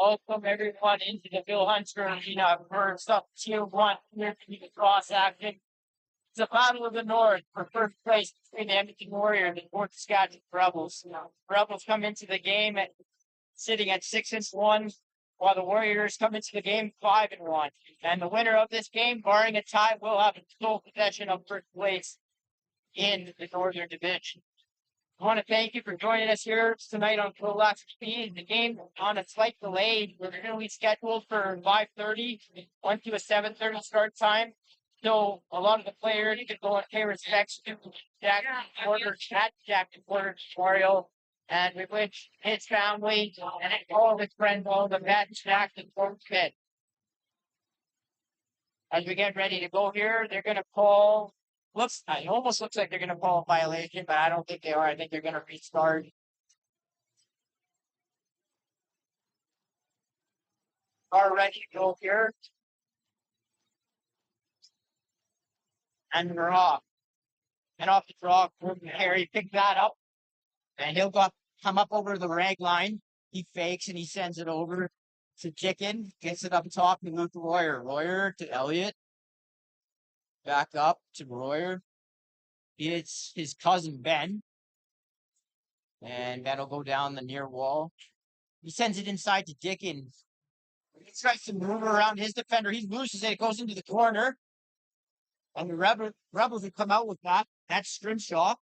Welcome everyone into the Bill Hunter Arena for some Tier 1 lacrosse action. It's a battle of the North for first place between the Edmonton Warriors and the North Saskatchewan Rebels. Rebels come into the game sitting at 6-1, while the Warriors come into the game 5-1. And the winner of this game, barring a tie, will have sole possession of first place in the Northern Division. I want to thank you for joining us here tonight on CROW LAX TV. The game on a slight delay. We're originally scheduled for 5:30, went to a 7:30 start time. So a lot of the players could go and pay respects to Jack Porter Memorial, and we wish his family and all of his friends all the best Jack and Porter fit. As we get ready to go here, they're going to call. It almost looks like they're going to call a violation, but I don't think they are. I think they're going to restart. Are ready to go here. And we're off. And off the draw, Harry picked that up. And he'll come up over the rag line. He fakes and he sends it over to Dickin. Gets it up top to Luke Royer. Royer to Elliott. Back up to Royer. It's his cousin Ben. And that'll go down the near wall. He sends it inside to Dickin. He tries to move around his defender. He loses it. It goes into the corner. And the Rebels will come out with that. That's Scrimshaw.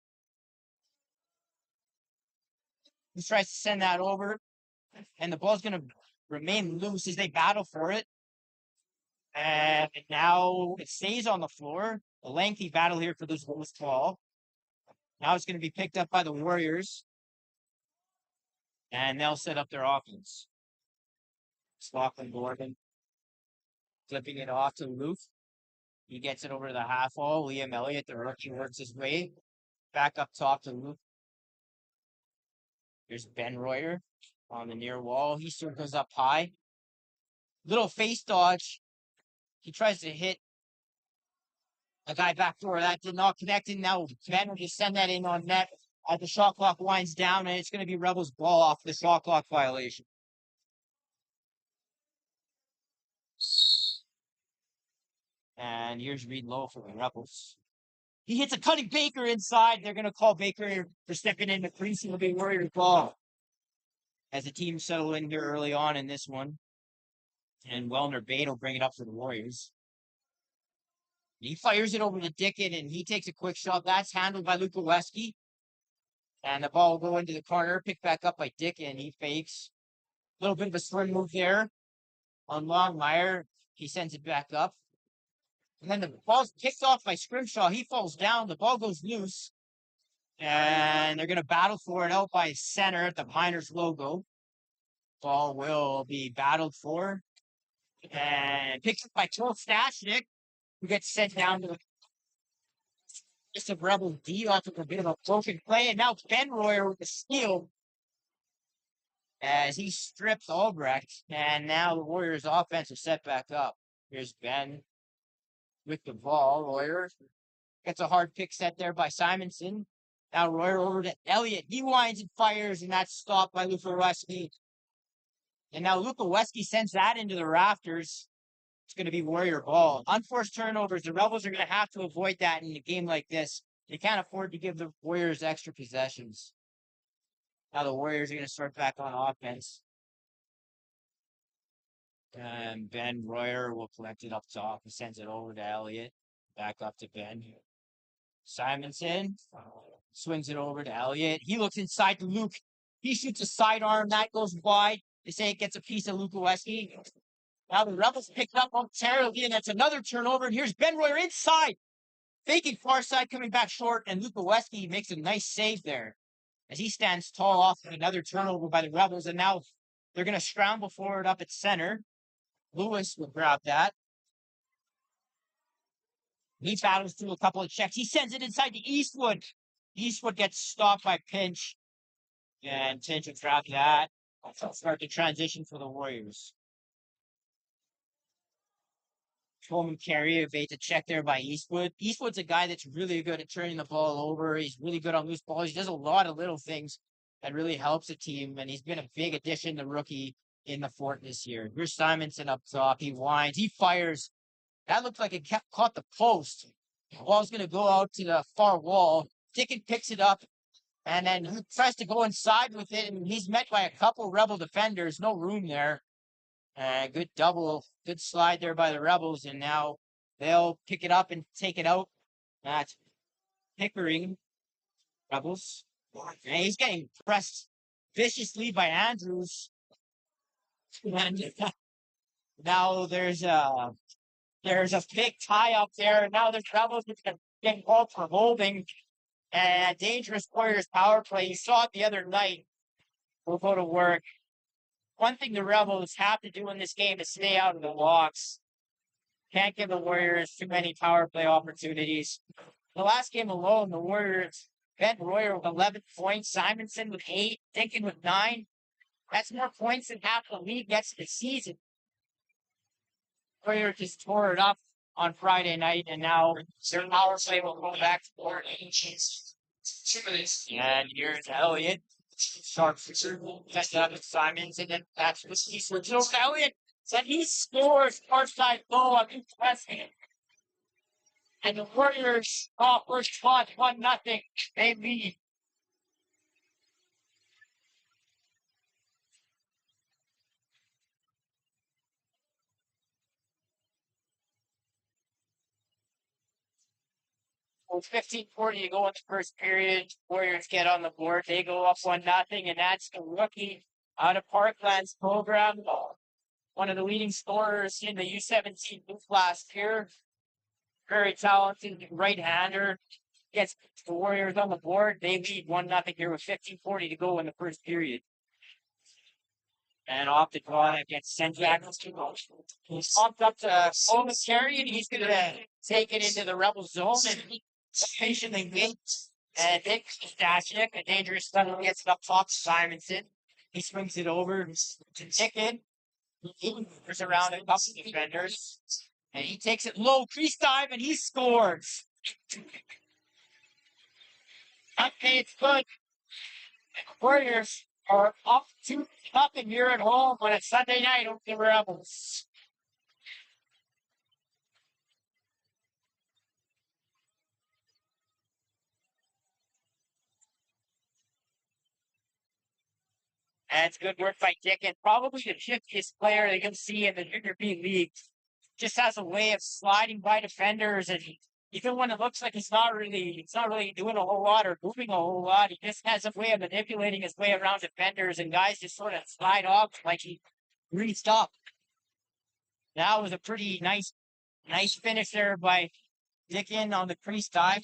He tries to send that over. And the ball's going to remain loose as they battle for it. And now it stays on the floor. A lengthy battle here for this lowest ball. Now it's going to be picked up by the Warriors. And they'll set up their offense. Lachlan Gordon flipping it off to Luke. He gets it over to the half wall. Liam Elliott, the rookie, works his way back up top to Luke. Here's Ben Royer on the near wall. He circles up high. Little face dodge. He tries to hit a guy backdoor. That did not connect. And now Ben will just send that in on net as the shot clock winds down, and it's going to be Rebels' ball off the shot clock violation. And here's Reed Lowe for the Rebels. He hits a cutting Baker inside. They're going to call Baker for stepping in the crease. It'll be Warriors' ball as the team settle in here early on in this one. And Wellner Bate will bring it up for the Warriors. He fires it over to Dickin, and he takes a quick shot. That's handled by Lukoweski. And the ball will go into the corner, picked back up by Dickin. He fakes. A little bit of a swing move there on Longmire. He sends it back up. And then the ball's kicked off by Scrimshaw. He falls down. The ball goes loose. And they're going to battle for it out by center at the Miners logo. Ball will be battled for. And picked up by Joel Stashnik, who gets sent down to the just a Rebel D off of a bit of a broken play. And now Ben Royer with the steal as he strips Albrecht. And now the Warriors' offense is set back up. Here's Ben with the ball. Royer gets a hard pick set there by Simonson. Now Royer over to Elliott. He winds and fires, and that's stopped by Lukoweski. And now Lukoweski sends that into the rafters. It's going to be Warrior ball. Unforced turnovers. The Rebels are going to have to avoid that in a game like this. They can't afford to give the Warriors extra possessions. Now the Warriors are going to start back on offense. And Ben Royer will collect it up top. He sends it over to Elliott. Back up to Ben. Simonson swings it over to Elliott. He looks inside to Luke. He shoots a sidearm. That goes wide. They say it gets a piece of Lukoweski. Now the Rebels picked up momentarily, and that's another turnover. And here's Ben Royer inside. Faking far side, coming back short, and Lukoweski makes a nice save there as he stands tall off of another turnover by the Rebels. And now they're going to scramble forward up at center. Lewis will grab that. He battles through a couple of checks. He sends it inside to Eastwood. Eastwood gets stopped by Pinch. And Pinch will grab that. Start the transition for the Warriors. Coleman carry evades a check there by Eastwood. Eastwood's a guy that's really good at turning the ball over. He's really good on loose balls. He does a lot of little things that really helps the team, and he's been a big addition, the rookie, in the fort this year. Here's Simonson up top. He winds. He fires. That looked like it caught the post. The ball's going to go out to the far wall. Dickon picks it up, and then he tries to go inside with it, and he's met by a couple Rebel defenders. No room there. Good double, good slide there by the Rebels, and now they'll pick it up and take it out. That's Pickering Rebels. And he's getting pressed viciously by Andrews. And now there's a big tie up there. Now there's Rebels getting called for holding and a dangerous Warriors power play. You saw it the other night. We'll go to work. One thing the Rebels have to do in this game is stay out of the blocks. Can't give the Warriors too many power play opportunities. The last game alone, the Warriors, Ben Royer with 11 points, Simonson with 8, Dickon with 9. That's more points than half the league gets this season. Warriors just tore it up on Friday night, and now their power play will go back to 4 inches. And here's Elliott. Sharp set up with Simons, and then that's what he's for Joe Elliott. And he scores side goal on impressive. And the Warriors off first spot 1-0. They lead. Well, 15:40 to go in the first period. Warriors get on the board. They go up 1-0, and that's the rookie out of Parkland's program. One of the leading scorers in the U17 youth last year. Very talented right-hander. Gets the Warriors on the board. They lead 1-0 here with 15:40 to go in the first period. And off the draw, that gets sent back. He's pumped up to Coleman Carey, and he's going to take it into the Rebel zone. And he patiently waits. And Dick Stashik, a dangerous stunt, gets it up top to Simonson. He swings it over to Dickon. He moves around a couple defenders. And he takes it low, crease dive, and he scores. Okay, it's good. Warriors are up 2-0 here at home on a Sunday night over the Rebels. And it's good work by Dickon. Probably the shiftiest player they can see in the Junior B League. Just has a way of sliding by defenders, and even when it looks like he's not really doing a whole lot or moving a whole lot, he just has a way of manipulating his way around defenders, and guys just sort of slide off like he greased up. That was a pretty nice finish there by Dickon on the crease dive.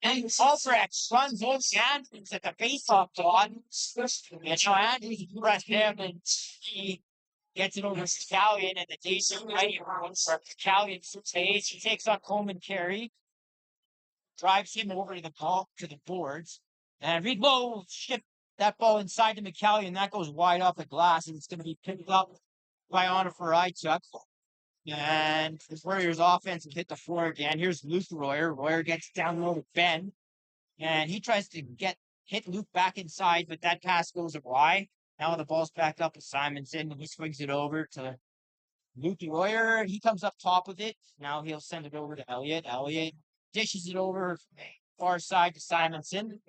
And Albrecht runs over Andrews at the face-off dot. And so Andrews pressed him, and he gets it over to Scallion, and the Jason Mighty runs for Scallion's face. He takes on Coleman Carey, drives him over to the boards, and Reed Lowe shift that ball inside to McCallion. That goes wide off the glass, and it's going to be picked up by Anna Faraichuk. And the Warriors offense has hit the floor again. Here's Luke Royer. Royer gets down low to Ben. And he tries to hit Luke back inside, but that pass goes awry. Now the ball's back up to Simonson, and he swings it over to Luke Royer. He comes up top with it. Now he'll send it over to Elliott. Elliott dishes it over far side to Simonson.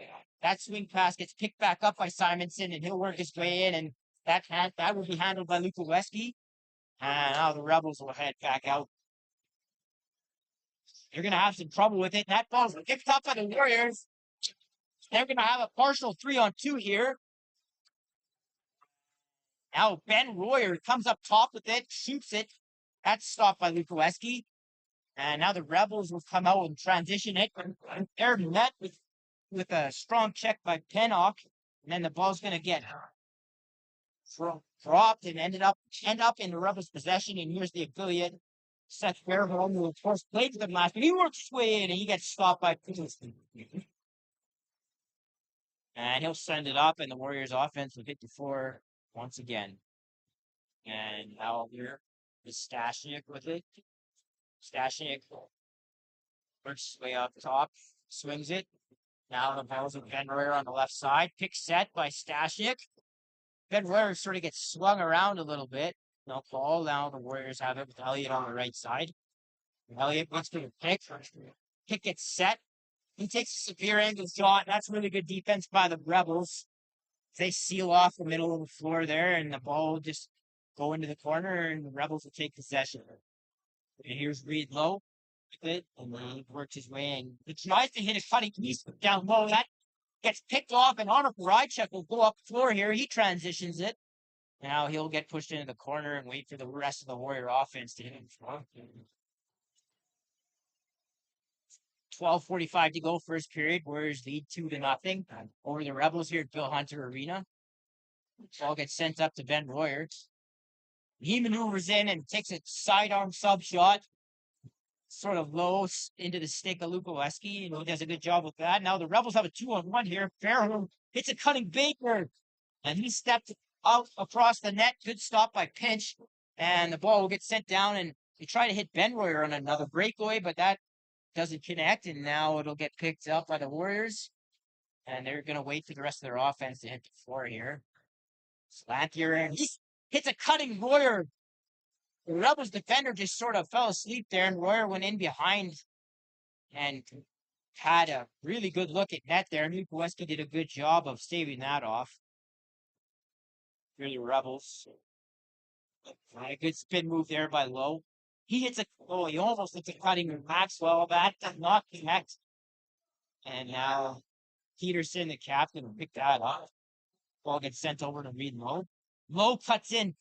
That swing pass gets picked back up by Simonson, and he'll work his way in, and that will be handled by Luke Leweski. And now the Rebels will head back out. They're going to have some trouble with it. That ball's picked up by the Warriors. They're going to have a partial 3-on-2 here. Now Ben Royer comes up top with it, shoots it. That's stopped by Lukoweski. And now the Rebels will come out and transition it. They're met with a strong check by Pennock. And then the ball's going to get dropped and end up in the Rebels' possession. And here's the affiliate, Seth Fairholm, who of course played with them last, but he works his way in and he gets stopped by Pinsky. And he'll send it up, and the Warriors' offense will hit the floor once again. And now here is Stashnik with it. Stashnik works his way up top, swings it. Now the ball's with Ben Royer on the left side. Pick set by Stashik. Ben Royer sort of gets swung around a little bit. No call. Now the Warriors have it with Elliott on the right side. Elliott wants to pick. Pick gets set. He takes a severe angle shot. That's really good defense by the Rebels. They seal off the middle of the floor there, and the ball will just go into the corner, and the Rebels will take possession. And here's Reed low with it, and he works his way in. He tries to hit a cutting piece down low. That gets picked off, and Honor Rychuk will go up the floor here. He transitions it. Now he'll get pushed into the corner and wait for the rest of the Warrior offense to hit him. 12:45 to go, first period. Warriors lead 2-0 over the Rebels here at Bill Hunter Arena. Ball gets sent up to Ben Royer. He maneuvers in and takes a sidearm sub shot, sort of low into the stick of Lukoweski, and he does a good job with that. Now the Rebels have a 2-on-1 here. Fairholm hits a cutting Baker, and he stepped out across the net. Good stop by Pinch, and the ball will get sent down, and they try to hit Ben Royer on another breakaway, but that doesn't connect, and now it'll get picked up by the Warriors, and they're going to wait for the rest of their offense to hit the floor here. Slant here, and he hits a cutting Royer. The Rebels defender just sort of fell asleep there, and Royer went in behind and had a really good look at net there. Lukoweski did a good job of staving that off. Here the Rebels. A good spin move there by Lowe. He hits he almost hits a cutting with Maxwell. That does not connect. And now Peterson, the captain, will pick that up. Ball gets sent over to Reed Lowe. Lowe cuts in,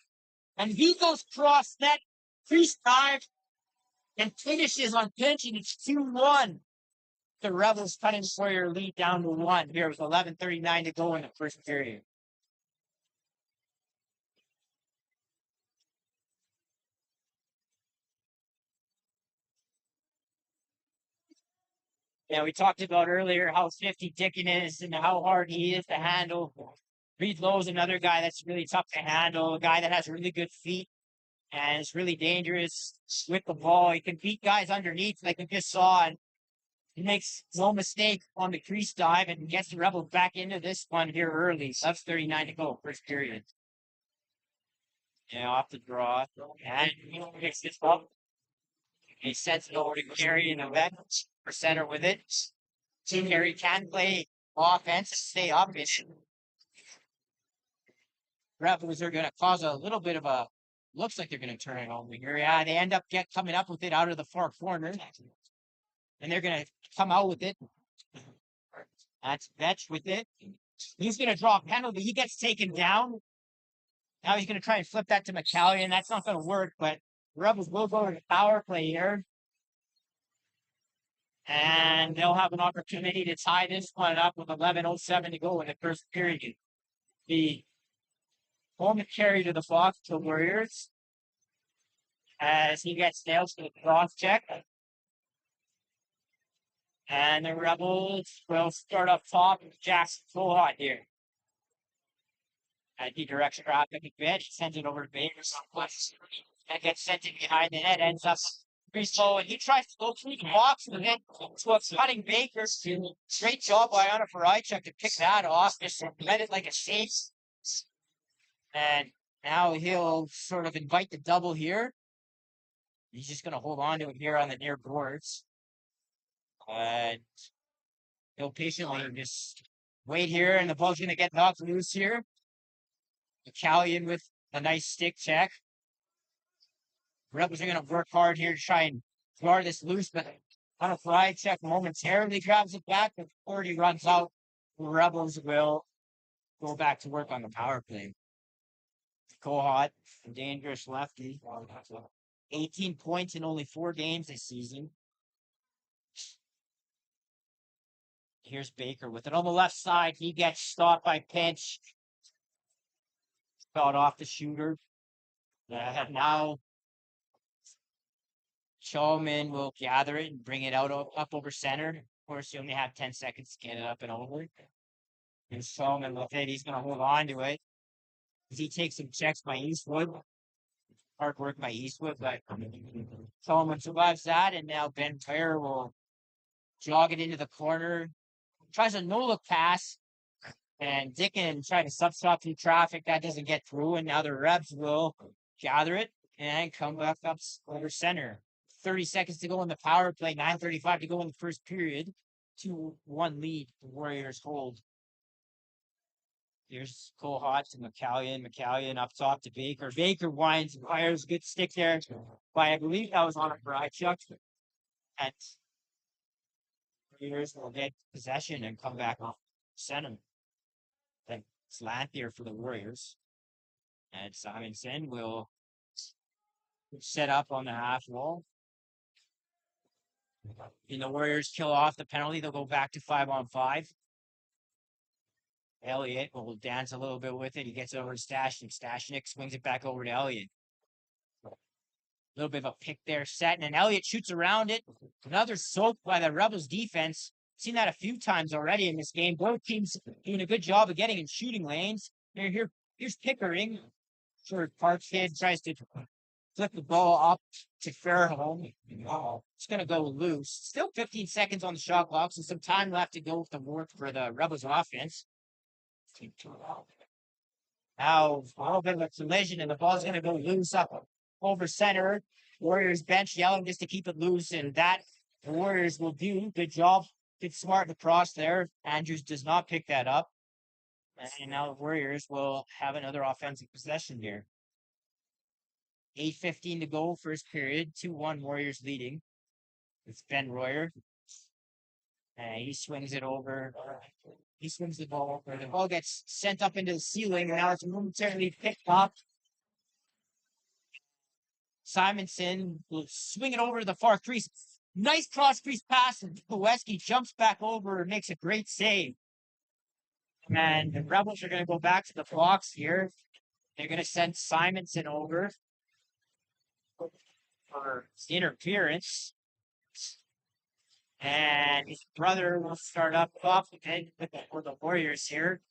and he goes cross net, crease dive, and finishes on Pinch, and it's 2-1. The Rebels cutting Warrior lead down to 1 here with 11:39 to go in the first period. Yeah, we talked about earlier how 50 Dickin is and how hard he is to handle. Reed Lowe's another guy that's really tough to handle, a guy that has really good feet and is really dangerous with the ball. He can beat guys underneath like we just saw, and he makes no mistake on the crease dive and gets the Rebels back into this one here early. 11:39 to go, first period. Yeah, off the draw. And he picks this up. He sets it over to Carey in the back for center with it. Carey can play offense, stay up. Rebels are going to cause a little bit of a, looks like they're going to turn it over here. Yeah, they end up coming up with it out of the far corner. And they're going to come out with it. That's Vetch with it. He's going to draw a penalty. He gets taken down. Now he's going to try and flip that to McCallion. That's not going to work, but Rebels will go to the power play here. And they'll have an opportunity to tie this one up with 11:07 to go in the first period. The moment carry to the Fox to Warriors as he gets nailed to the cross check. And the Rebels will start up top with Jackson full hot here. And he directs traffic a bit. He sends it over to Baker. That gets sent in behind the net, ends up pretty slow, and he tries to go through the box with it to a cutting Baker. Great job by Honor Rychuk to pick that off. Just let it like a safe. And now he'll sort of invite the double here. He's just going to hold on to it here on the near boards. And he'll patiently just wait here, and the ball's going to get knocked loose here. McCallion with a nice stick check. Rebels are going to work hard here to try and guard this loose, but on a fly check momentarily grabs it back before he runs out. The Rebels will go back to work on the power play. Kohut, dangerous lefty. 18 points in only 4 games this season. Here's Baker with it on the left side. He gets stopped by Pinch. Got off the shooter. Now Showman will gather it and bring it out up over center. Of course, you only have 10 seconds to get it up and over. And Showman with it. He's going to hold on to it. He takes some checks by Eastwood. Hard work by Eastwood, but Showman survives that. And now Ben Fair will jog it into the corner. tries a no-look pass, and Dickin trying to sub-stop through traffic. That doesn't get through, and now the Rebs will gather it and come back up over center. 30 seconds to go in the power play, 9:35 to go in the first period. 2-1 lead. The Warriors hold. Here's Cole Hodge to McCallion. McCallion up top to Baker. Baker winds and fires. Good stick there. But I believe that was on a Brychuk. And Warriors will get possession and come back off center. Then slant here for the Warriors. And Simonson will set up on the half wall. And the Warriors kill off the penalty. They'll go back to 5-on-5. Elliott will dance a little bit with it. He gets over to Stashnik. Stashnik swings it back over to Elliott. A little bit of a pick there set, and Elliott shoots around it. Another soak by the Rebels defense. Seen that a few times already in this game. Both teams doing a good job of getting in shooting lanes. Here's Pickering. Sure, Parkhead tries to flip the ball up to Fairholm. It's going to go loose. Still 15 seconds on the shot clock, so some time left to go with the work for the Rebels offense. Now, a little bit of a collision, and the ball's going to go loose up over center. Warriors bench yelling just to keep it loose, and that the Warriors will do. Good job. Good smart across there. Andrews does not pick that up. And now the Warriors will have another offensive possession here. 8:15 to go, first period. 2-1 Warriors leading. It's Ben Royer. And he swings it over. He swings the ball over. The ball gets sent up into the ceiling, and now it's momentarily picked up. Simonson will swing it over to the far crease. Nice cross crease pass, and Koweski jumps back over and makes a great save. And the Rebels are going to go back to the box here. They're going to send Simonson over for interference. And his brother will start up off again for the Warriors here.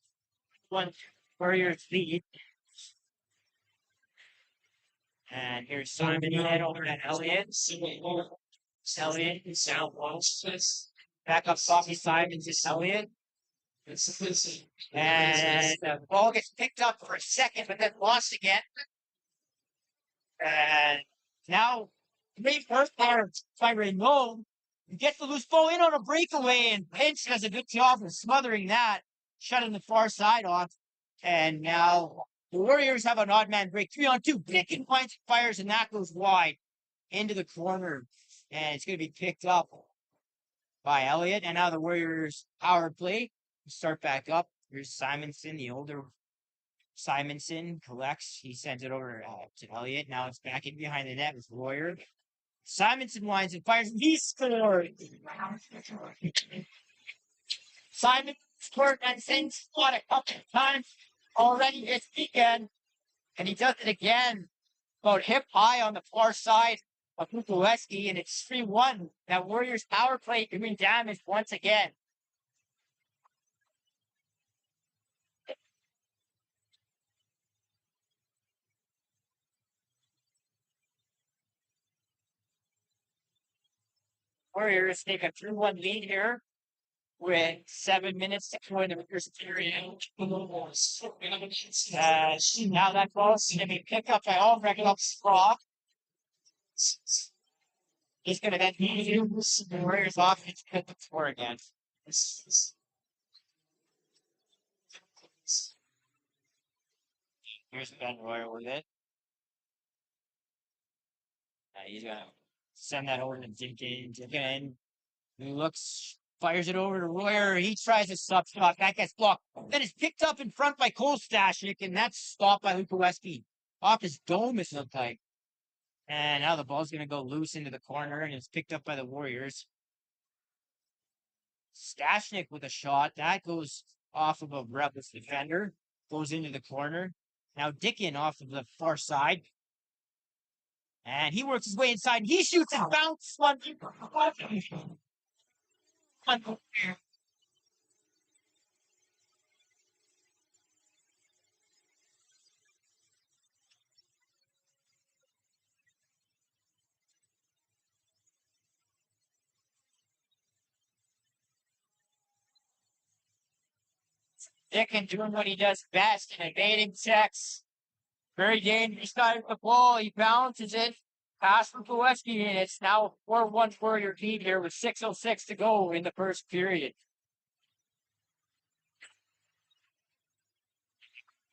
One Warriors lead. And here's Simon head over to Elliott. Elliott is down once. Back up Sophie Simons is Elliott. And the ball gets picked up for a second, but then lost again. And now, great first part by Raymond. He gets the loose ball in on a breakaway, and Pinch does a good job of smothering that, shutting the far side off. And now the Warriors have an odd man break. 3-on-2. Dickin finds fires, and that goes wide into the corner. And it's going to be picked up by Elliott. And now the Warriors power play. Start back up. Here's Simonson, the older Simonson collects. He sends it over to Elliott. Now it's back in behind the net with Royer. Simonson winds and fires, and he scored. Simon scored and sends squad a couple of times already this weekend, and he does it again. About hip high on the far side of Kukoweski, and it's 3-1. That Warriors power play doing damage once again. Warriors take a 3-1 lead here with 7 minutes to go in the first period. Now that ball's going to be picked up by Albrecht up Straw. He's going to then use the Warriors offense to the score again. Here's Ben Royer with it. He's going to send that over to Dickin. Dickin, he looks, fires it over to Royer. He tries a sub shot. That gets blocked. Then it's picked up in front by Cole Stashnik, and that's stopped by Lukoweski. Off his dome, it looked like. And now the ball's going to go loose into the corner, and it's picked up by the Warriors. Stashnik with a shot. That goes off of a Rebels defender. Goes into the corner. Now Dickin off of the far side. And he works his way inside, and he shoots and bounces one. Dickon doing what he does best in evading checks. Very dangerous guy with the ball. He bounces it past Lukowski, and it's now 4-1 for your team here with 6:06 to go in the first period.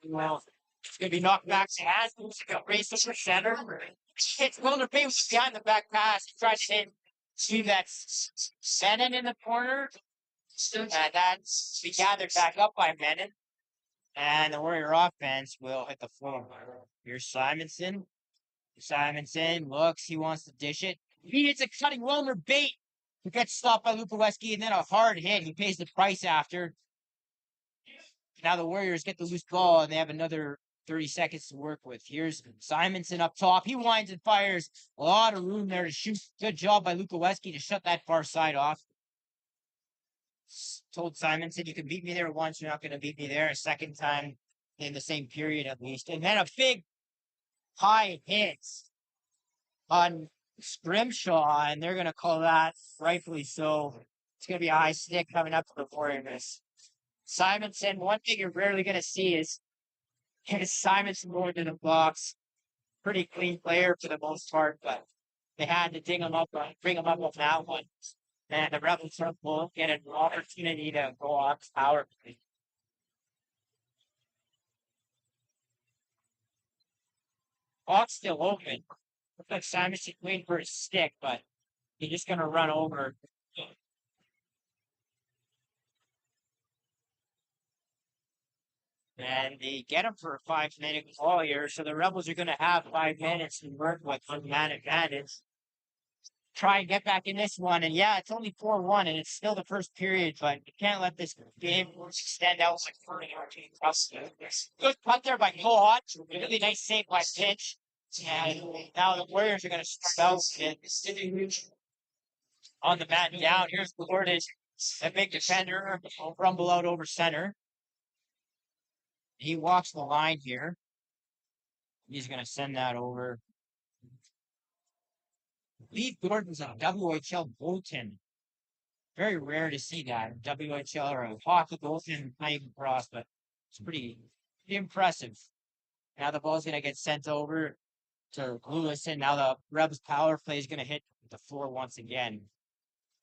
Well, it's going to be knocked back to hands. It's going to race over center. Hits Wilder Bay behind the back pass. He tries to hit. See that's Menon in the corner. And that's be gathered back up by Menon. And the Warrior offense will hit the floor. Here's Simonson. Simonson looks. He wants to dish it. He hits a cutting Wilmer bait. He gets stopped by Lukowski, and then a hard hit. He pays the price after. Now the Warriors get the loose ball, and they have another 30 seconds to work with. Here's Simonson up top. He winds and fires. A lot of room there to shoot. Good job by Lukowski to shut that far side off. Told Simonson, you can beat me there once, you're not going to beat me there a second time in the same period at least. And then a big high hit on Scrimshaw, and they're going to call that rightfully so. It's going to be a high stick coming up to the Warriors. Simonson, one thing you're rarely going to see is Simonson going to the box. Pretty clean player for the most part, but they had to bring him up on that one. And the Rebels will get an opportunity to go off power play. Hawk's still open. Looks like Simonson waiting for his stick, but he's just going to run over. And they get him for a 5-minute call here, so the Rebels are going to have 5 minutes to work with for man advantage. Try and get back in this one, and yeah, it's only 4-1, and it's still the first period, but you can't let this game extend out like 40 or 2. Good punt there by Kohut. Really nice save by Pitch. And now the Warriors are going to start out on the mat down. Here's Gordon, a big defender, rumble out over center. He walks the line here. He's going to send that over. Lee Gordon's a WHL goaltender. Very rare to see that. WHL or a hockey goaltender playing across, but it's pretty impressive. Now the ball's going to get sent over to Lewis, and now the Rebs power play is going to hit the floor once again.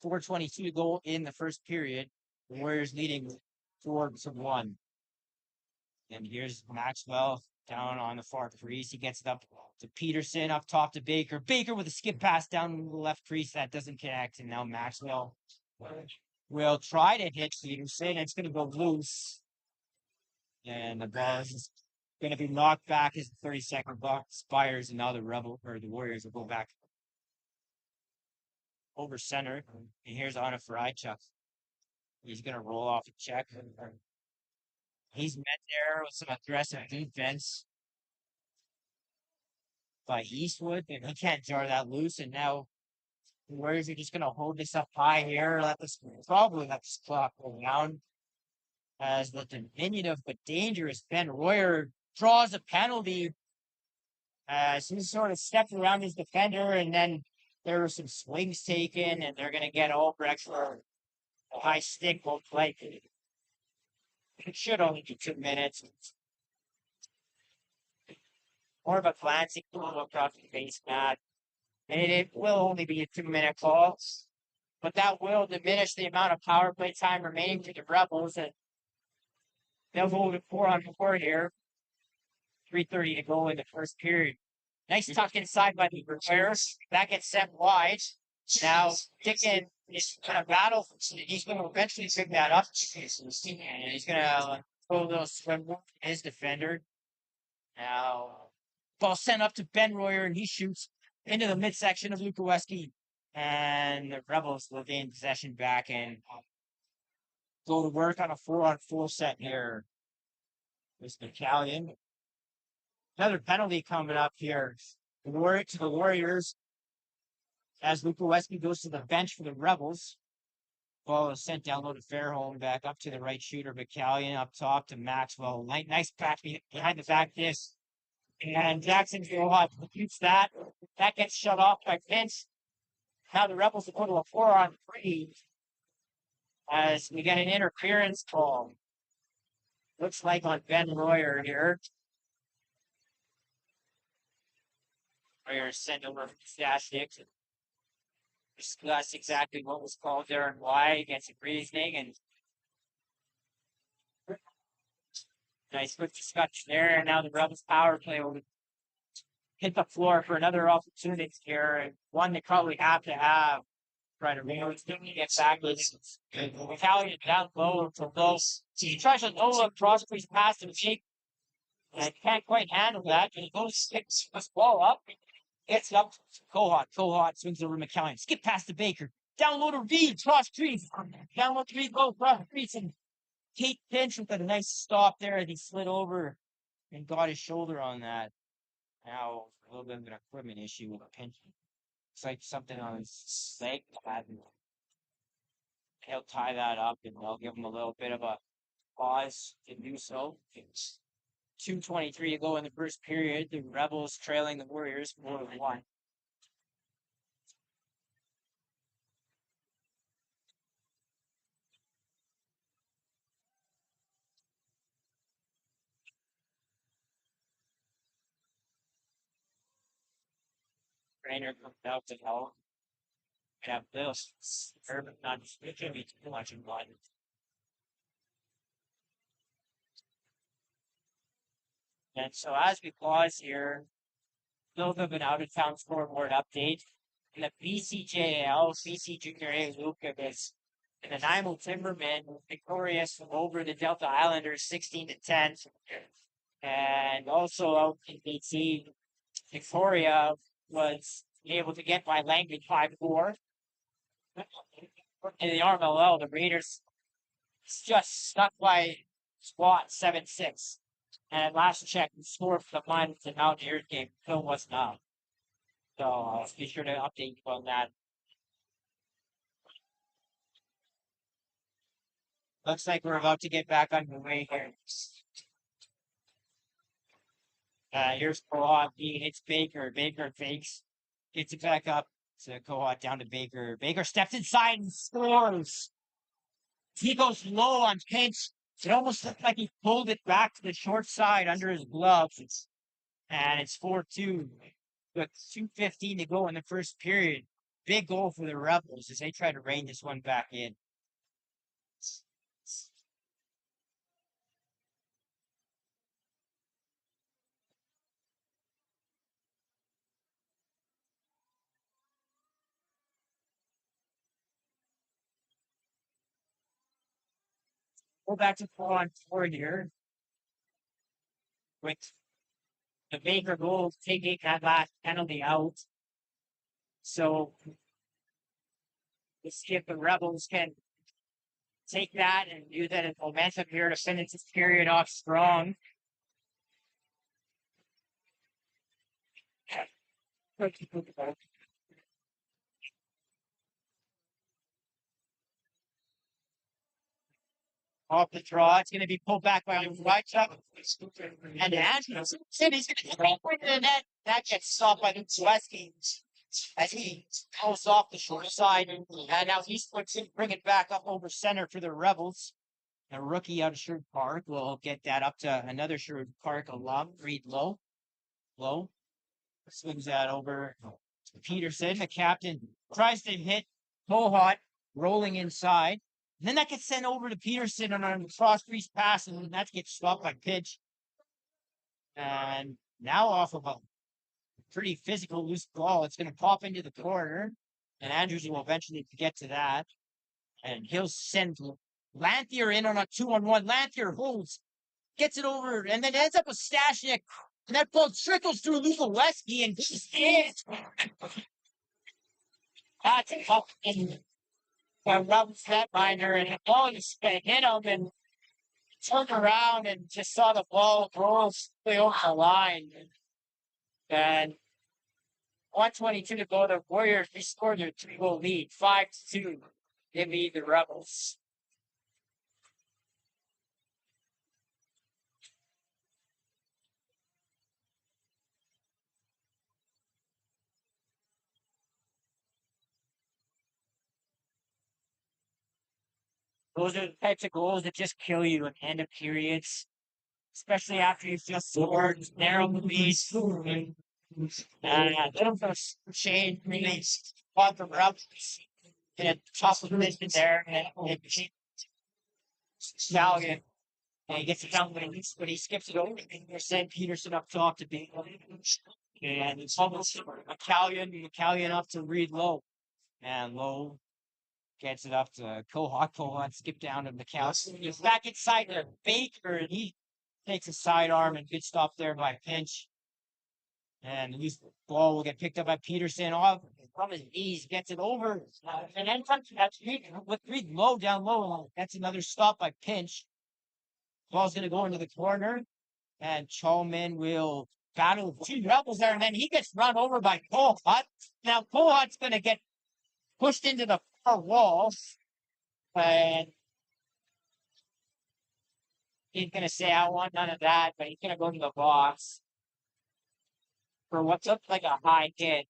4:22 to go in the first period. The Warriors leading 4-1. And here's Maxwell down on the far crease. He gets it up to Peterson, up top to Baker. Baker with a skip pass down the left crease. That doesn't connect. And now Maxwell will try to hit Peterson. It's going to go loose. And the ball is just going to be knocked back as the 30-second clock expires. And now the Warriors will go back over center. And here's Anna Frychuk. He's going to roll off a check. He's met there with some aggressive defense by Eastwood, and he can't jar that loose. And now the Warriors are just going to hold this up high here. Probably let this clock go down as the diminutive but dangerous Ben Royer draws a penalty as he sort of stepped around his defender, and then there were some swings taken, and they're going to get Albrecht for a high stick will play. It should only be 2 minutes. More of a glancing ball across the face mat. And it will only be a 2-minute call. But that will diminish the amount of power play time remaining for the Rebels. And they'll go to 4-on-4 here. 3:30 to go in the first period. Nice tuck inside by the repairs. That gets sent wide. Now, Dickon is going to battle. He's going to eventually pick that up. And he's going to throw a little swim his defender. Now, ball sent up to Ben Royer, and he shoots into the midsection of Lukowski. And the Rebels will gain possession back and go to work on a 4-on-4 set here. This McCallion. Another penalty coming up here. To the Warriors. As Lukowski goes to the bench for the Rebels. Ball is sent down low to Fairholm, back up to the right shooter, McCallion up top to Maxwell. Nice back behind the back disc. And Jackson shoots that. That gets shut off by Vince. Now the Rebels will go to a 4-on-3 as we get an interference call. Looks like on Ben Royer here. Royer sent over Sask. Discuss exactly what was called there and why against the reasoning, and nice quick discussion there. And now the Rebels power play will hit the floor for another opportunity here, and one they probably have to have. Try to get back with Italian down low to low. He tries to low up cross crease pass to Jake, and can't quite handle that. And he goes sticks this ball up. Gets up. Cohot. Cohot swings over McCallion. Skip past the Baker. Down low to Reed. Cross crease. Down low to Reed. Low cross crease. And Kate Finch with a nice stop there. And he slid over and got his shoulder on that. Now a little bit of an equipment issue with a pinch. It's like something on his leg pad. He'll tie that up and they'll give him a little bit of a pause to do so. It's 2:23 to go in the first period. The Rebels trailing the Warriors 4-1. Trainer comes out to help. Have this. Urban not speaking me too much in blood. And so as we pause here, a little bit of an out-of-town scoreboard update. In the BCJL, BC Junior A Luca is in the Nanaimo Timbermen victorious over the Delta Islanders 16-10. And also out in BC, Victoria was able to get by Langley 5-4. In the RMLL, the Raiders just stuck by Squat 7-6. And at last check, the score for the Lions and Mountaineers game still was not. So I'll be sure to update you on that. Looks like we're about to get back underway here. Here's Cohot. He hits Baker. Baker fakes. Gets it back up to Cohot down to Baker. Baker steps inside and scores. He goes low on pinch. It almost looked like he pulled it back to the short side under his gloves. And it's 4-2. With 2:15 to go in the first period. Big goal for the Rebels as they try to rein this one back in. Go back to 4-on-4 here. With the Baker goal taking that last penalty out. So let's see if the Rebels can take that and use that as momentum here to finish this period off strong. Off the draw, it's going to be pulled back by Wychuck. And Andrews said he's going to get right into the net. That gets stopped by Zaleski as he goes off the short side. And now Eastwood's going to bring it back up over center for the Rebels. A rookie out of Sherwood Park will get that up to another Sherwood Park alum, Reed Low. Low swings that over to Peterson. The captain tries to hit Cohot rolling inside. And then that gets sent over to Peterson on a cross crease pass, and that gets stopped by pitch. And now off of a pretty physical loose ball, it's going to pop into the corner. And Andrews will eventually get to that. And he'll send Lanthier in on a 2-on-1. Lanthier holds, gets it over, and then ends up with Stashnik. And that ball trickles through Lukoleski and just hits. That's a tough thing. Rub Flatminer, and the ball just hit him and turned around and just saw the ball roll over the line. And 1:22 to go. The Warriors rescored their 3-goal lead, 5-2. They lead the Rebels. Those are the types of goals that just kill you at the end of periods. especially after you've just scored, narrow the lead. A little bit of shade really fought from Rebels in a tough position there. And Stallion, and he gets it down, but he skips it over. They send Peterson up top to beat. And it's almost McCallion up to Reed Lowe. And Lowe gets it up to Kohut. Kohut skip down to McCallion. He's back inside to Baker, and he takes a sidearm and good stop there by Pinch. And the ball will get picked up by Peterson off from his knees, gets it over. And then that's with Reed Lowe down low. That's another stop by Pinch. Ball's going to go into the corner, and Chalman will battle two Rebels there, and then he gets run over by Kohut. Now Kohut's going to get pushed into the far wall, and he's going to say, I want none of that, but he's going to go to the box for what looked like a high hit.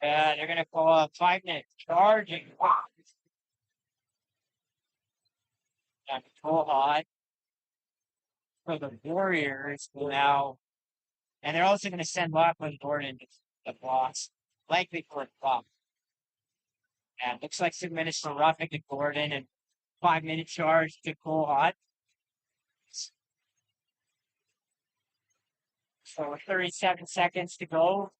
They're going to call a 5-minute charging. And Kohut for the Warriors now. And they're also going to send Lachlan Gordon to the box, likely for a flop. And looks like 6 minutes for roughing to Gordon and 5-minute charge to Kohut. So with 37 seconds to go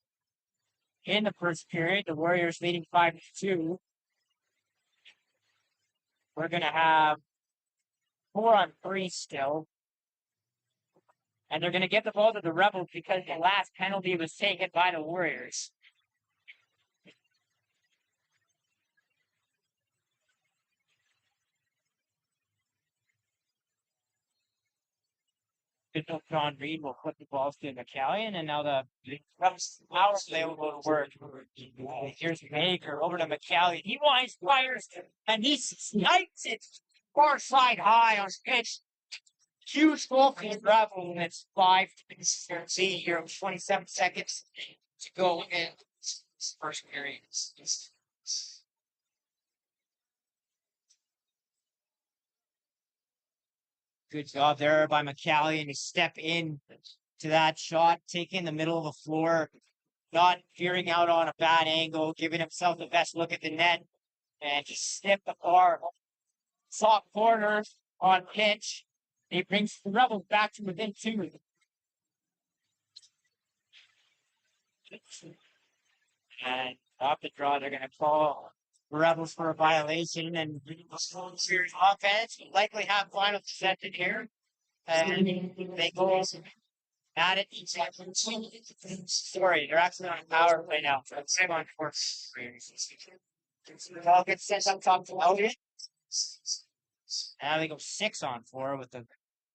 in the first period, the Warriors leading 5-2. We're going to have 4-on-3 still. And they're going to give the ball to the Rebels because the last penalty was taken by the Warriors. John Reed will put the balls to McCallion, and now the Rebels power play will go to work. Here's Baker over to McCallion. He winds, fires, and he snipes it far side high on pitch. Huge goal for the Rebels, and it's 5-2 here with 27 seconds to go in this first period. Good job there by McCallion to step in to that shot, taking the middle of the floor, not veering out on a bad angle, giving himself the best look at the net, and just snip the bar. Soft corner on pitch. He brings the Rebels back to within 2. And off the draw, they're going to call Rebels for a violation, and series offense will likely have final possession here. And they go at it. Sorry, they're actually on a power play now. Same on course. Ball gets sent up top to Elliott. Now they go 6-on-4 with the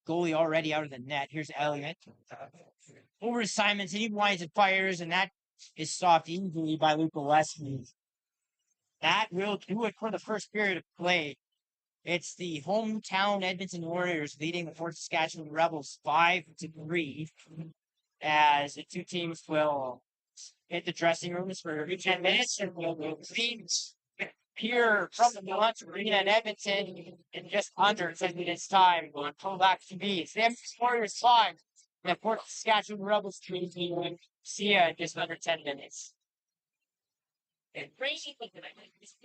goalie already out of the net. Here's Elliott. Over to Simons, and he winds and fires, and that is stopped easily by Luca Westmead. That will do it for the first period of play. It's the hometown Edmonton Warriors leading the Fort Saskatchewan Rebels 5-3, as the two teams will hit the dressing rooms for every 10 minutes, and we'll appear from the lunch arena in Edmonton in just under 10 minutes time on CROW LAX TV. It's the Edmonton Warriors 5, and the Fort Saskatchewan Rebels 3. See you in just under 10 minutes. And crazy thing that I think is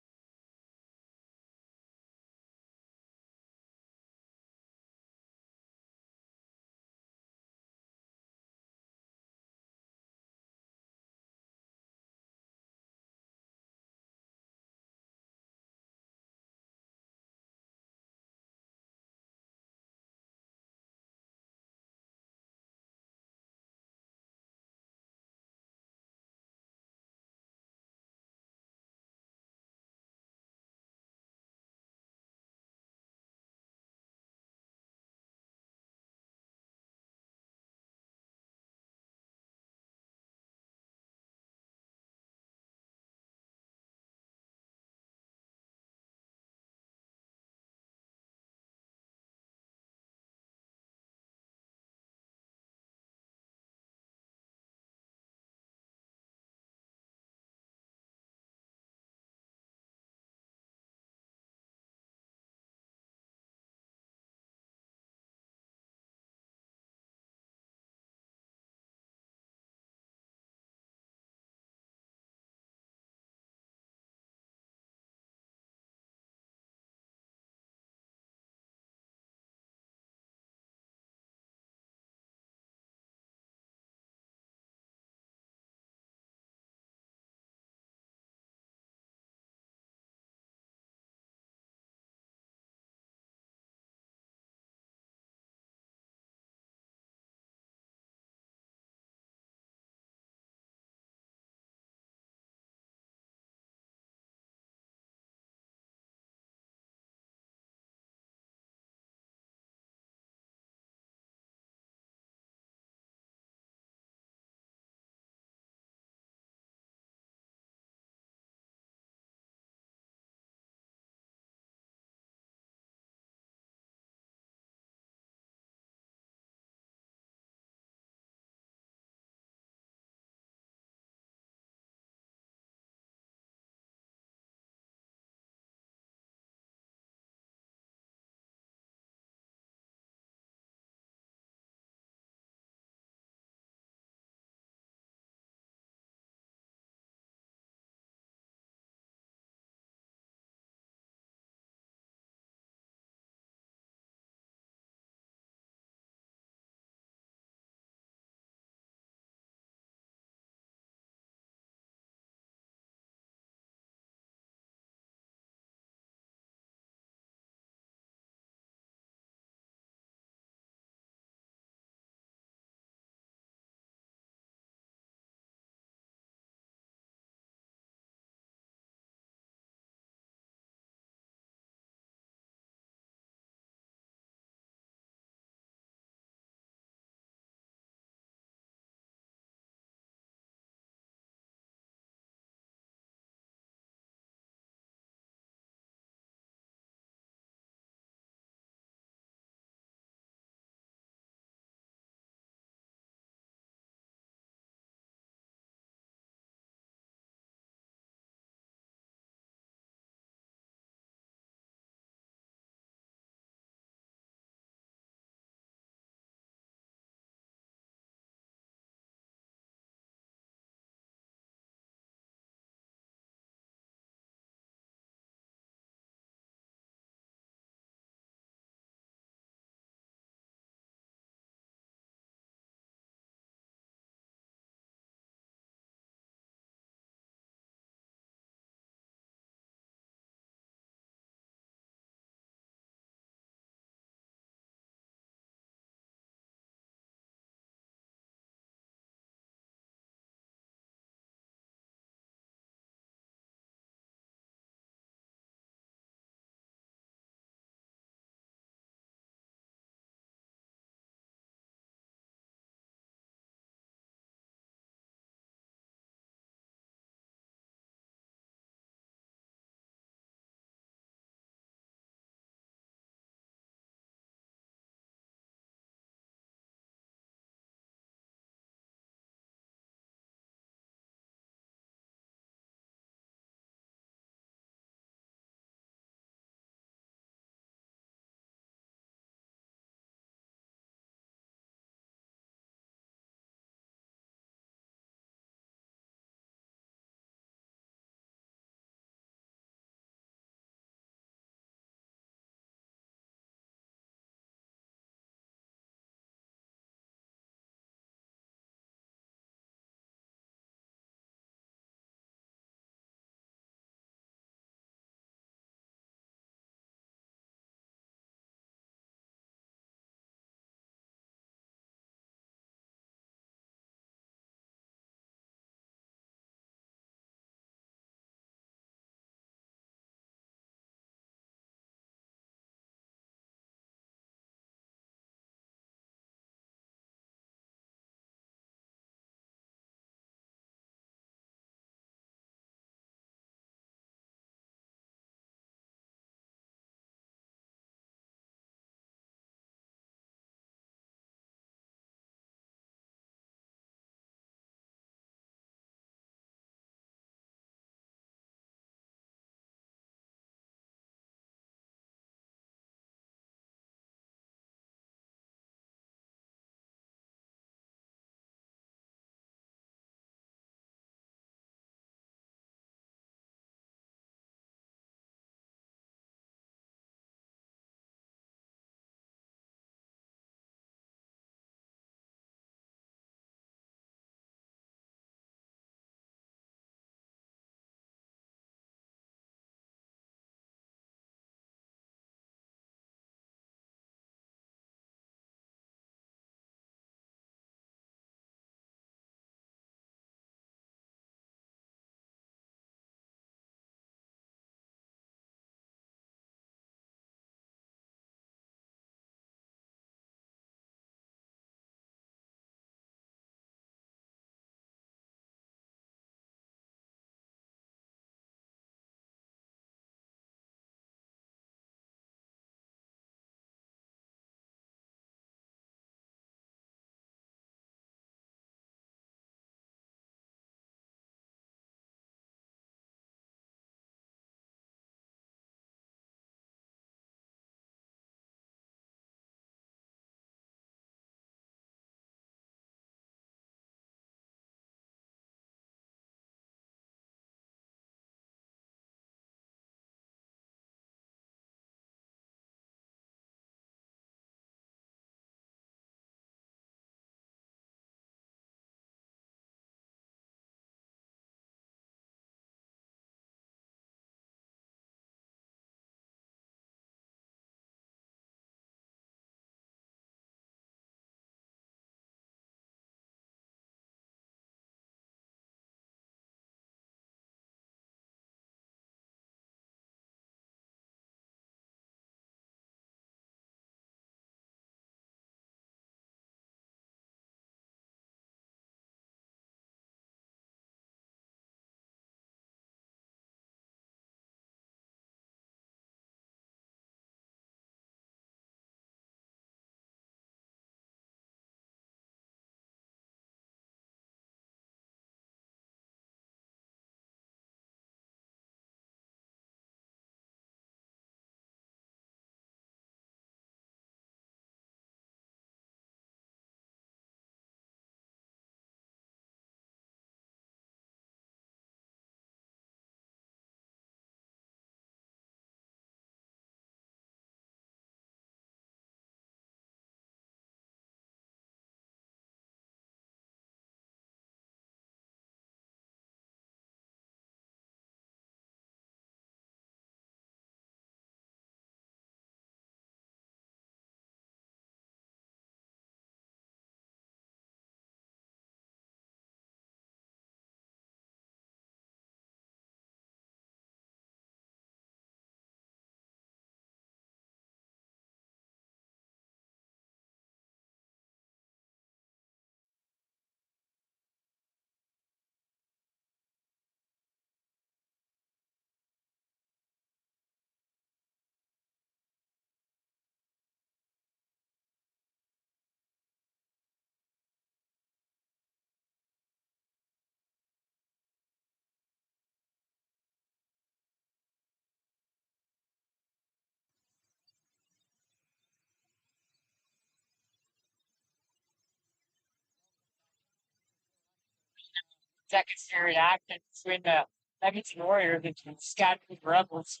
second period action between the Edmonton Warriors and the Saskatchewan Rebels.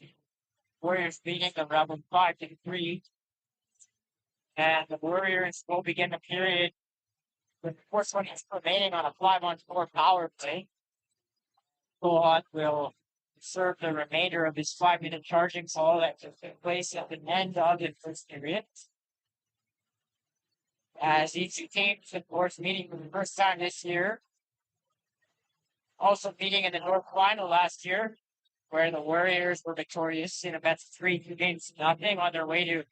Warriors beating the Rebels 5-3. And the Warriors will begin the period with the first one is remaining on a 5-on-4 power play. Gohan will serve the remainder of his 5-minute charging call that took place at the end of the first period. As these two teams, of course, meeting for the first time this year. Also meeting in the North Final last year, where the Warriors were victorious in a best of 3-2 on their way to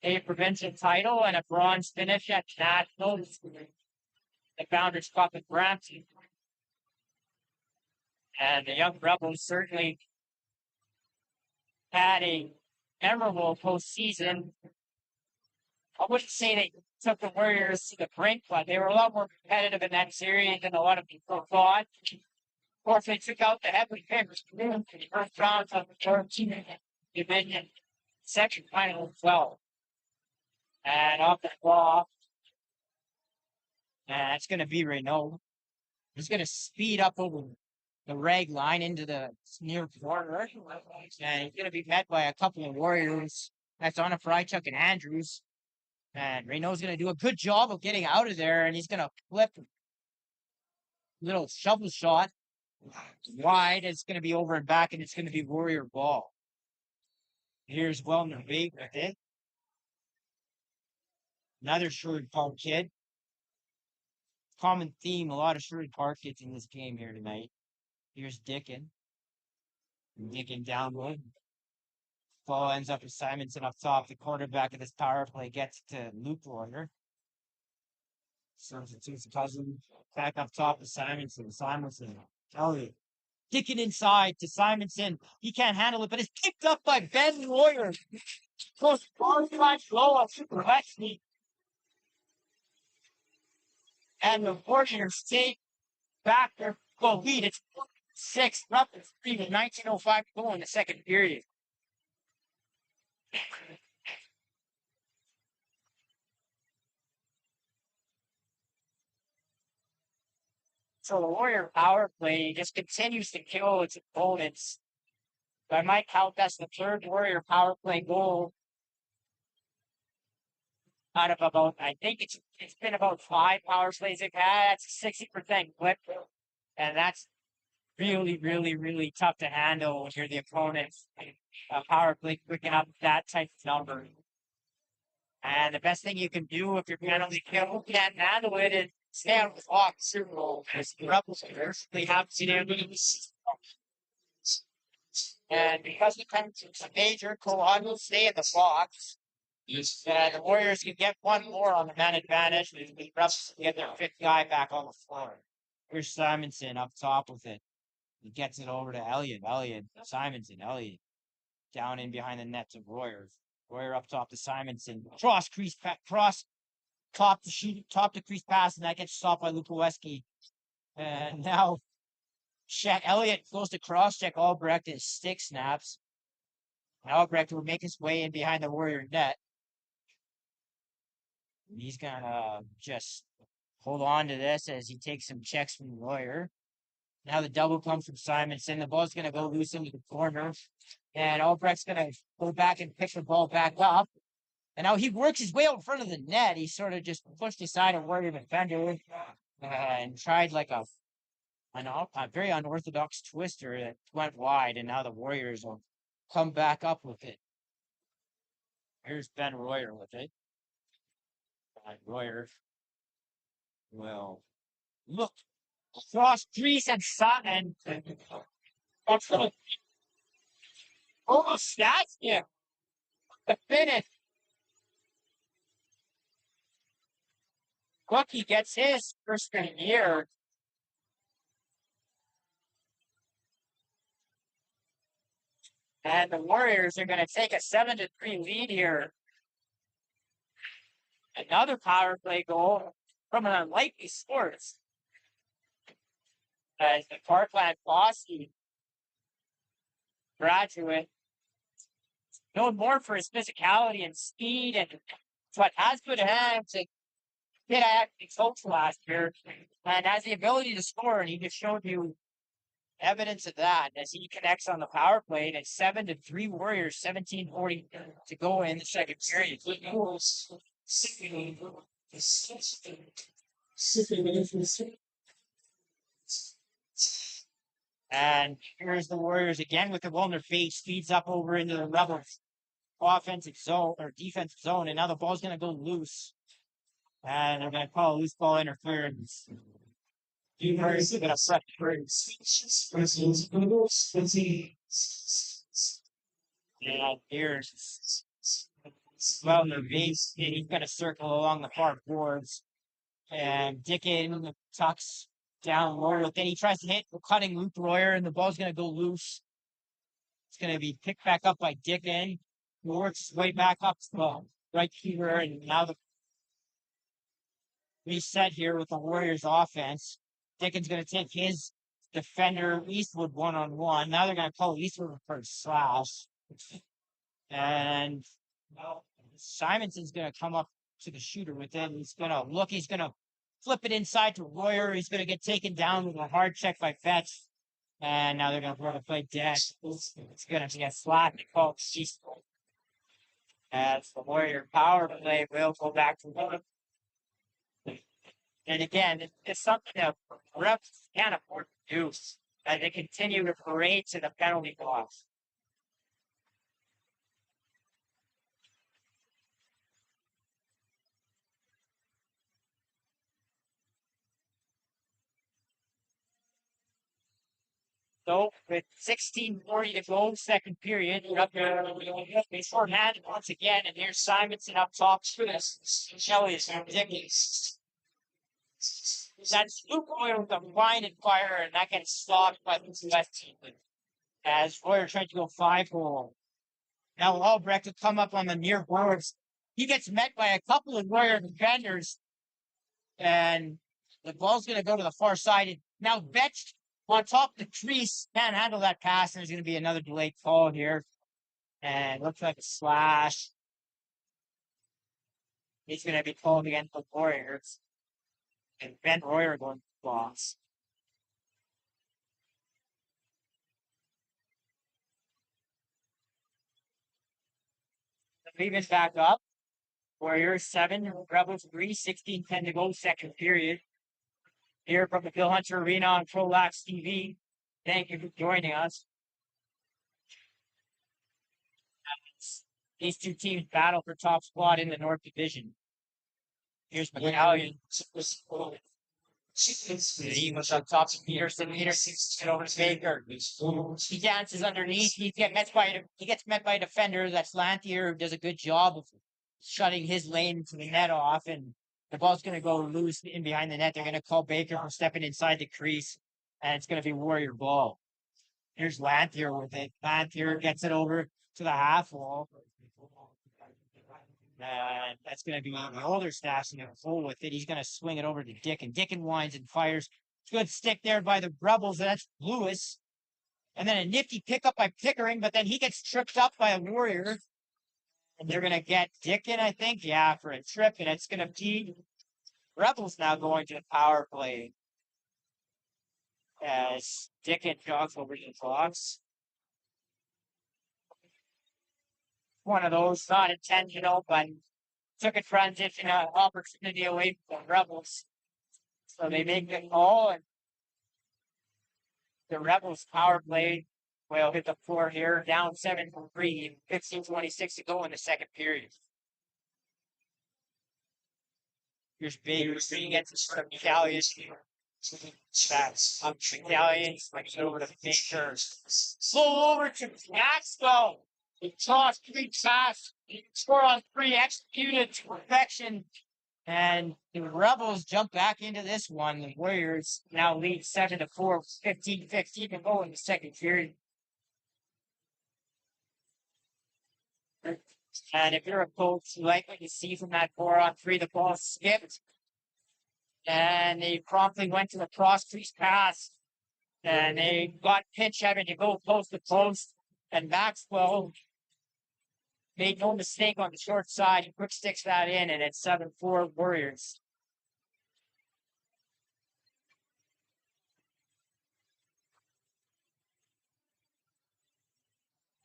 a provincial title and a bronze finish at Nationals, the Founders Cup at Brampton. And the Young Rebels certainly had a memorable postseason. I wouldn't say they took the Warriors to the brink, but they were a lot more competitive in that series than a lot of people thought. Of course, they took out the heavy favorites in the first round of the 13 division section final as well. And off the ball, and it's going to be Renault. He's going to speed up over the rag line into the near corner, and he's going to be met by a couple of Warriors. That's on a Frychuk and Andrews. And Renault's going to do a good job of getting out of there, and he's going to flip a little shovel shot wide. It's going to be over and back, and it's going to be Warrior ball. Here's Wellner Bate with it. Another Sherwood Park kid. Common theme, a lot of Sherwood Park kids in this game here tonight. Here's Dickin. Dickin downwood. Ball ends up with Simonson up top. The quarterback of this power play gets to Luke Warner. Serves it to his cousin. Back up top to Simonson. Simonson. Elliott. Dickin inside to Simonson. He can't handle it, but it's picked up by Ben Warrior. Goes far low on Super Lexi. And the Warriors take back their goal lead. It's 6-3 with 19:05 to go in the second period. So the Warrior power play just continues to kill its opponents. I might count that's the third Warrior power play goal out of about, I think it's been about 5 power plays they've had. That's a 60% clip. And that's really, really, really tough to handle when you're the opponent's power play quick up that type of number. And the best thing you can do if your penalty kill can't handle it is stay on the clock. Super Bowl. The Rebels basically have to do. And because the penalty's a major, Cohen will stay in the box. And the Warriors can get one more on the man advantage. The Rebels can get their 5th guy back on the floor. Here's Simonson up top with it. He gets it over to Elliott. Simonson, Elliott. Down in behind the net to Royer. Royer up top to Simonson. Cross top to crease pass, and that gets stopped by Lukoweski. And now Shet Elliott goes to cross check Albrecht and stick snaps. Albrecht will make his way in behind the Warrior net. He's gonna just hold on to this as he takes some checks from the Warrior. Now the double comes from Simonson. The ball's going to go loose into the corner. And Albrecht's going to go back and pick the ball back up. And now he works his way out in front of the net. He sort of just pushed aside a Warrior defender and tried like a very unorthodox twister that went wide. And now the Warriors will come back up with it. Here's Ben Royer with it. Royer will look across trees and sun and almost stats here. The finish. Cookie gets his first of the year. And the Warriors are going to take a 7-3 lead here. Another power play goal from an unlikely source. As the Parkland Boston graduate, known more for his physicality and speed, and but has good hands and kid I actually coached last year and has the ability to score, and he just showed you evidence of that as he connects on the power play. And it's 7-3 Warriors, 17:40 to go in the second period. And here's the Warriors again with the ball in their face, speeds up over into the Rebels offensive zone or defensive zone, and now the ball's going to go loose. And they're going to call a loose ball interference. Warriors are going to press and here's well in the base, and he's going to circle along the far boards. And Dickin tucks down low. Then he tries to hit the cutting loop Royer, and the ball's going to go loose. It's going to be picked back up by Dickin, who works his way back up to the right here. And now the reset here with the Warriors offense. Dickin's going to take his defender Eastwood one-on-one. Now they're going to call Eastwood for a slash. And Simonson's going to come up to the shooter with it. He's going to look. He's going to flip it inside to Royer. He's going to get taken down with a hard check by Fetch. And now they're going to throw the play dead. It's going to be a slot to call Eastwood. As the Warrior power play will go back to one. And again, it's something that refs can't afford to do as they continue to parade to the penalty box. So with 16:40 to go, second period, they short-handed once again, and here's Simonson up top. Shelley is ridiculous. That's Luke Royer with a line and fire, and that gets stopped by the West team. As Royer tried to go 5-hole. Now Albrecht will come up on the near boards. He gets met by a couple of Royer defenders, and the ball's going to go to the far side. And now Vetch on top of the crease can't handle that pass, and there's going to be another delayed call here. And looks like a slash. He's going to be called against the Warriors. And Ben Royer going to boss. The Ravens back up. Warriors 7, Rebels 3, 16-10 to go, second period. Here from the Bill Hunter Arena on CROW LAX TV. Thank you for joining us. These two teams battle for top spot in the North Division. Here's McCallion. He was up top to Peterson. Peterson over to Baker. He dances underneath. He gets met by a defender. That's Lanthier, who does a good job of shutting his lane to the net off. And the ball's going to go loose in behind the net. They're going to call Baker for stepping inside the crease. And it's going to be Warrior ball. Here's Lanthier with it. Lanthier gets it over to the half wall. And that's going to be the older staff's going to pull with it. He's going to swing it over to Dick, and Dick winds and fires. Good stick there by the Rebels. That's Lewis. And then a nifty pickup by Pickering, but then he gets tripped up by a Warrior. And they're going to get Dickin, I think, for a trip. And it's going to be Rebels now going to the power play. As Dickin jogs over the box. One of those, not intentional, but took a transition opportunity away from the Rebels. So they make the call, and the Rebels power play will hit the floor here, down 7-3, 15:26 to go in the second period. Here's Baker. He gets McCallion. That's McCallion. Swings it over to Baker. Slow over to Maxwell. He tossed 3 passes. He scored on 3, executed to perfection. And the Rebels jump back into this one. The Warriors now lead 7-4, 15-15 to go in the second period. And if you're a coach, you like what you see from that 4-on-3, the ball skipped. And they promptly went to the cross-crease pass. And they got pitch having to go post to post. And Maxwell made no mistake on the short side. He quick sticks that in, and it's 7-4 Warriors.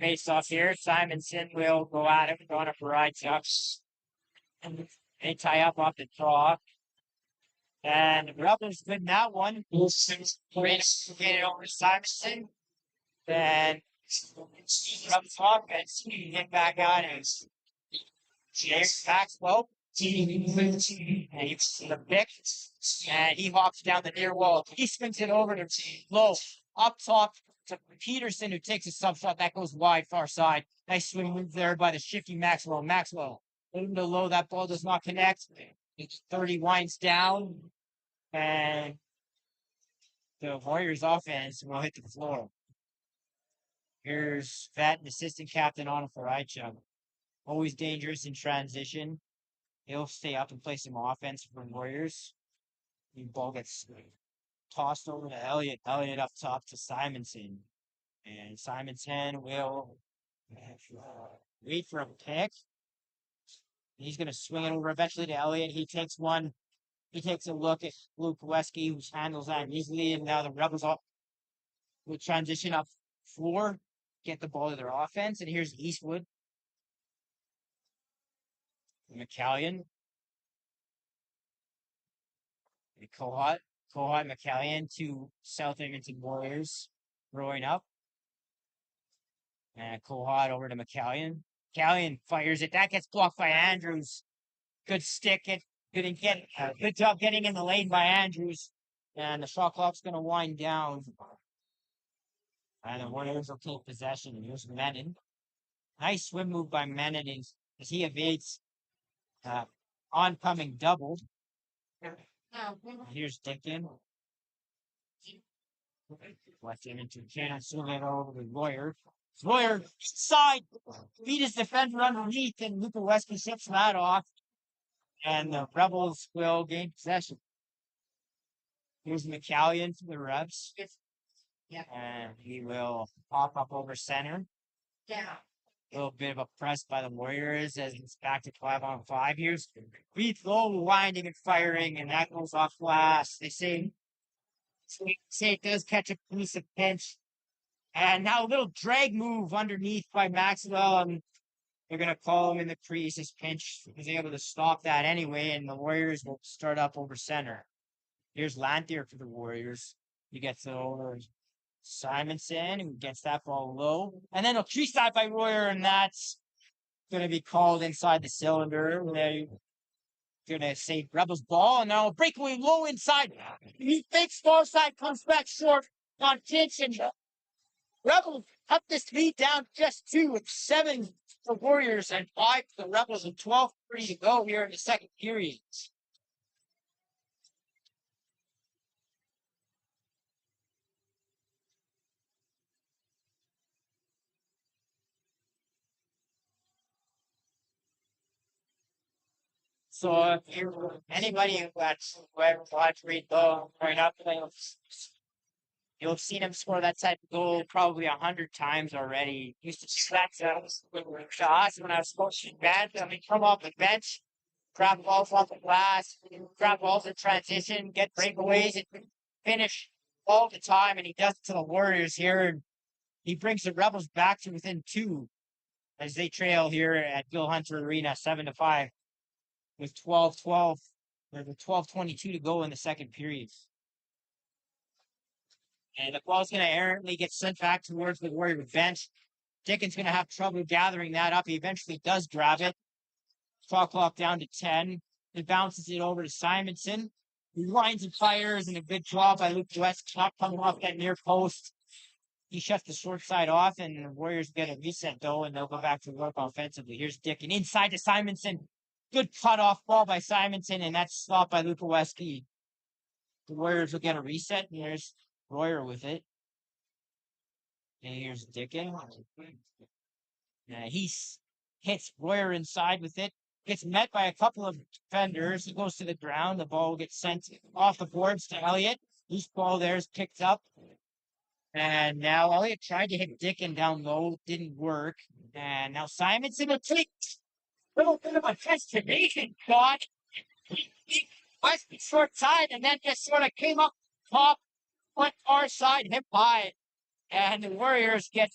face off here. Simonson will go at him, going up for ride chucks. And they tie up off the draw. And Rebels win that one. Get it over to Simonson. Then Rebels offense, get back on him. There's Maxwell. And he's the pick. And he hops down the near wall. He swings it over to Low. Up top to Peterson, who takes a sub shot. That goes wide, far side. Nice swing move there by the shifty Maxwell. Maxwell, into Low. That ball does not connect. 30 winds down. And the Warriors offense will hit the floor. Here's Vet, an assistant captain on for Ichuk. Always dangerous in transition. He'll stay up and play some offense for the Warriors. The ball gets tossed over to Elliott. Elliott up top to Simonson. And Simonson will wait for a pick. He's going to swing it over eventually to Elliott. He takes one. He takes a look at Luke Weske, who handles that easily. And now the Rebels will transition up floor, get the ball to their offense. And here's Eastwood. McCallion. Kohut, McCallion to South Edmonton Warriors growing up. And Kohut over to McCallion. McCallion fires it. That gets blocked by Andrews. Good stick. Good job getting in the lane by Andrews. And the shot clock's going to wind down. And the Warriors will take possession. Here's Menon. Nice swim move by Menon as he evades oncoming double. Here's Dickin. Left him into chance. Swing it over to Royer. Royer inside. Beat his defender underneath, and Luca Weske ships that off. And the Rebels will gain possession. Here's McCallion for the Rebs. And he will pop up over center. A little bit of a press by the Warriors as it's back to 5-on-5. Here's Beats Low winding and firing, and that goes off glass. They say it does catch a piece of pinch. And now a little drag move underneath by Maxwell, and they're going to call him in the crease. His pinch was able to stop that anyway, and the Warriors will start up over center. Here's Lanthier for the Warriors. He gets it over Simonson, who gets that ball low. And then a tree side by Royer, and that's going to be called inside the cylinder. They're going to save Rebels ball, and now a breakaway low inside. He fakes far side, comes back short on pitch, and Rebels cut this lead down just 2 with 7 for Warriors and 5 for the Rebels and 12:30 to go here in the second period. So if anybody who ever watched Reed Lowe growing up, you'll have seen him score that type of goal probably 100 times already. He used to slack shots when I was coaching bad. I mean, come off the bench, grab balls off the glass, grab balls in transition, get breakaways, and finish all the time. And he does it to the Warriors here. And he brings the Rebels back to within 2 as they trail here at Bill Hunter Arena 7-5 with 12:22 to go in the second period. And the ball's going to errantly get sent back towards the Warrior bench. Dickin's going to have trouble gathering that up. He eventually does grab it. Shot clock down to 10. He bounces it over to Simonson. He lines and fires, and a good draw by Luke West. Not coming off that near post. He shuts the short side off, and the Warriors get a reset, though, and they'll go back to work offensively. Here's Dickin inside to Simonson. Good cut-off ball by Simonson, and that's stopped by Luca Weske. The Warriors will get a reset, and there's Royer with it. And here's Dickin. He hits Royer inside with it. Gets met by a couple of defenders. He goes to the ground. The ball gets sent off the boards to Elliott. Loose ball there is picked up. And now Elliott tried to hit Dickin down low. Didn't work. And now Simonson will take a little bit of a destination shot. He went short side and then just sort of came up top, went far side, hip high. And the Warriors get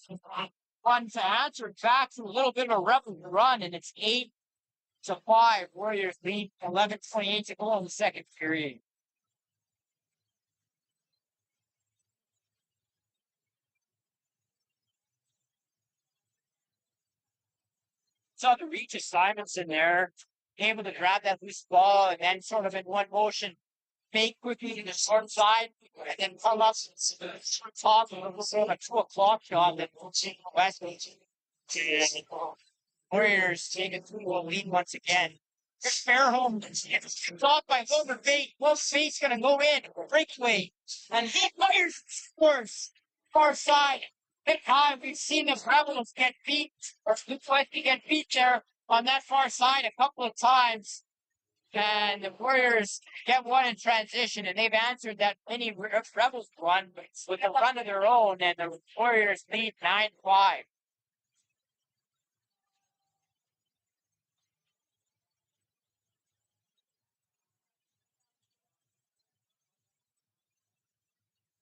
One to answer back to a little bit of a rebel run, and it's 8-5. Warriors lead 11:28 to go in the second period. Saw the reach of Simonson there, able to grab that loose ball and then sort of in one motion fake quickly to the short side and then come up top of sort of a 2 o'clock shot that West Warriors take it through a lead once again. Here's Fairholm. It's blocked by Wilbur Bate. Wolf Bate's going to go in. Breakaway. And he fires scores. Far side. Hit high. We've seen the Rebels get beat, or Swiftly get beat there on that far side a couple of times. And the Warriors get one in transition, and they've answered that mini Rebels run with a run of their own, and the Warriors lead 9-5.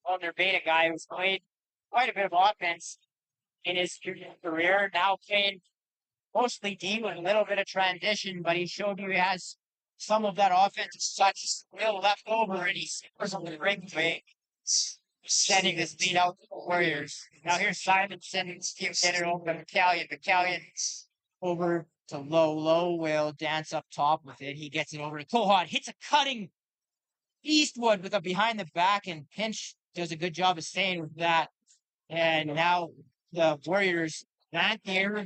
On their beta guy who's played quite a bit of offense in his career, now playing mostly D with a little bit of transition, but he showed you he has some of that offensive such skill left over, and he's on the breakaway, sending this lead out to the Warriors. Now here's Simon sending Steve it over to McCallion. McCallion over to Low will dance up top with it. He gets it over to Cohod, hits a cutting Eastwood with a behind the back, and Pinch does a good job of staying with that. And now the Warriors, that here,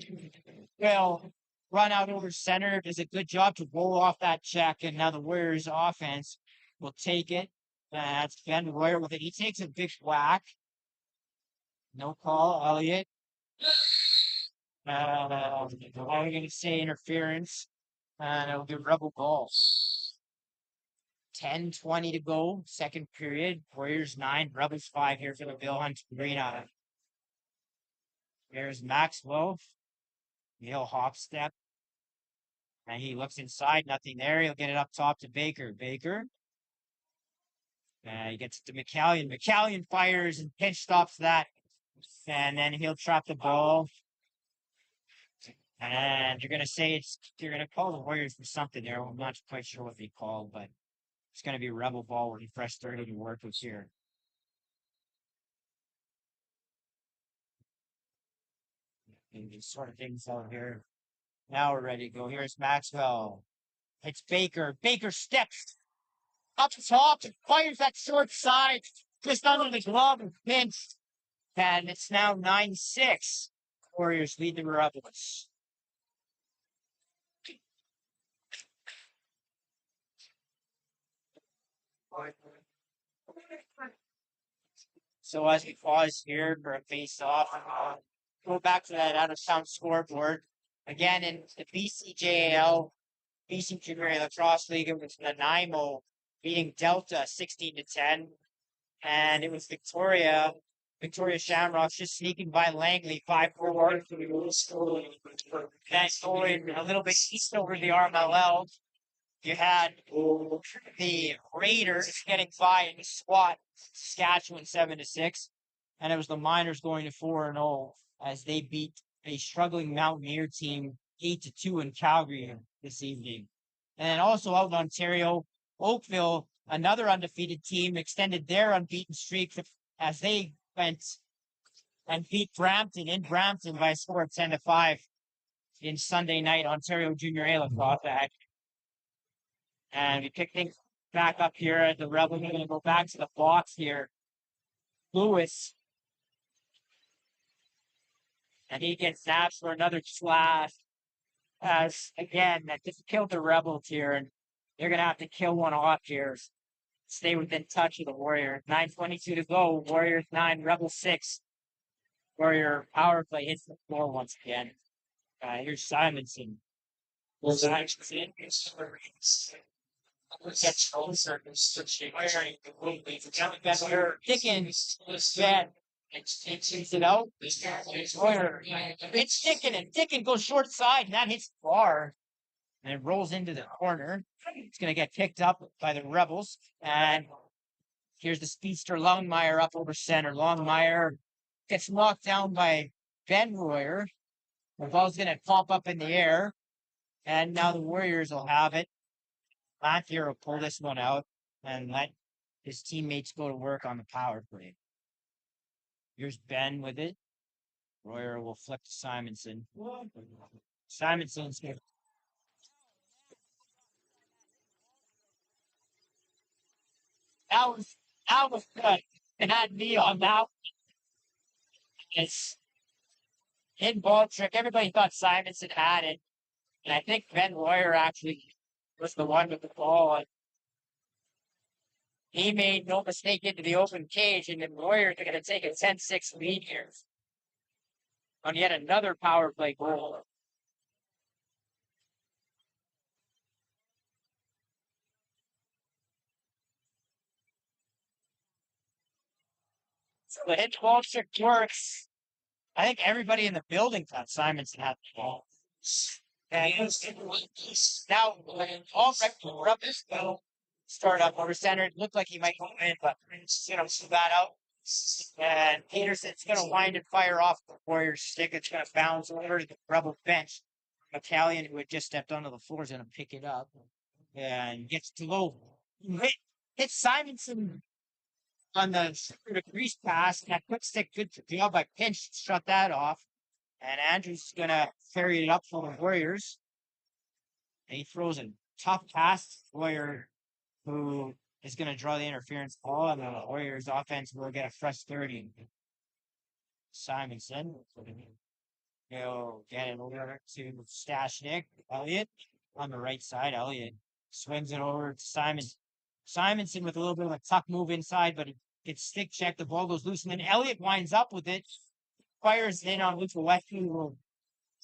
will run out over center. Does a good job to roll off that check. And now the Warriors offense will take it. That's Ben Royer with it. He takes a big whack. No call, Elliott. What are we going to say? Interference. And it'll be Rebel ball. 10:20 to go, second period. Warriors 9, Rebels 5 here for the Bill Hunt Arena. There's Maxwell. He'll hop step. And he looks inside, nothing there. He'll get it up top to Baker. Baker. He gets it to McCallion. McCallion fires and Pinch stops that. And then he'll trap the ball. And you're going to say you're going to call the Warriors for something there. I'm not quite sure what they call, but it's going to be a Rebel ball with fresh 30 to work with here. And these sort of things out here. Now we're ready to go. Here's Maxwell. It's Baker. Baker steps up top and fires that short side just under the glove and Pinch. And it's now 9-6. Warriors lead the Rebels. So as we pause here for a face-off, go back to that out-of-town scoreboard. Again, in the BCJAL, BC Junior Lacrosse League, it was Nanaimo beating Delta 16-10. And it was Victoria Shamrocks just sneaking by Langley 5-4. Then going a little bit east over the RMLL. You had the Raiders getting by in the SWAT, Saskatchewan 7-6. And it was the Miners going to 4-0 as they beat a struggling Mountaineer team 8-2 in Calgary this evening. And then also out in Ontario, Oakville, another undefeated team, extended their unbeaten streak as they went and beat Brampton in Brampton by a score of 10-5 in Sunday night Ontario Junior A lacrosse action. And we pick things back up here at the Rebel. We're going to go back to the box here. Lewis. And he gets snaps for another slash. As, again, that just killed the Rebels here. And they're going to have to kill one off here. Stay within touch of the Warriors. 9:22 to go. Warriors 9, Rebels 6. Warrior power play hits the floor once again. Here's Simonson. Simonson. Gets closer. Dickens is bad. Takes it out. It's sticking, and Dickens goes short side, and that hits the bar. And it rolls into the corner. It's going to get picked up by the Rebels. And here's the speedster Longmire up over center. Longmire gets knocked down by Ben Royer. The ball's going to pop up in the air, and now the Warriors will have it. Matthew will pull this one out and let his teammates go to work on the power play. Here's Ben with it. Royer will flip to Simonson. Simonson's good. That was good. And had me on that. It's in ball trick. Everybody thought Simonson had it. And I think Ben Royer actually was the one with the ball. And he made no mistake into the open cage, and the Warriors are going to take a 10-6 lead here on yet another power play goal. So the hit ball trick works. I think everybody in the building thought Simonson had the ball. And now all rubbish start up over center. It looked like he might go in, but see that out. And Peterson's going to wind and fire off the Warriors stick. It's going to bounce over to the Rebel bench. Italian, who had just stepped onto the floor, is going to pick it up and gets to low. Hit Simonson on the crease pass, and that quick stick, good job by Pinch, shut that off. And Andrews going to carry it up for the Warriors. And he throws a tough pass. Warrior, who is going to draw the interference ball, and the Warriors offense will get a fresh 30. Simonson. He'll get it over to Stashnik. Elliott on the right side. Elliott swings it over to Simon. Simonson with a little bit of a tuck move inside, but it gets stick checked. The ball goes loose, and then Elliott winds up with it. Fires in on Luke Westley, who will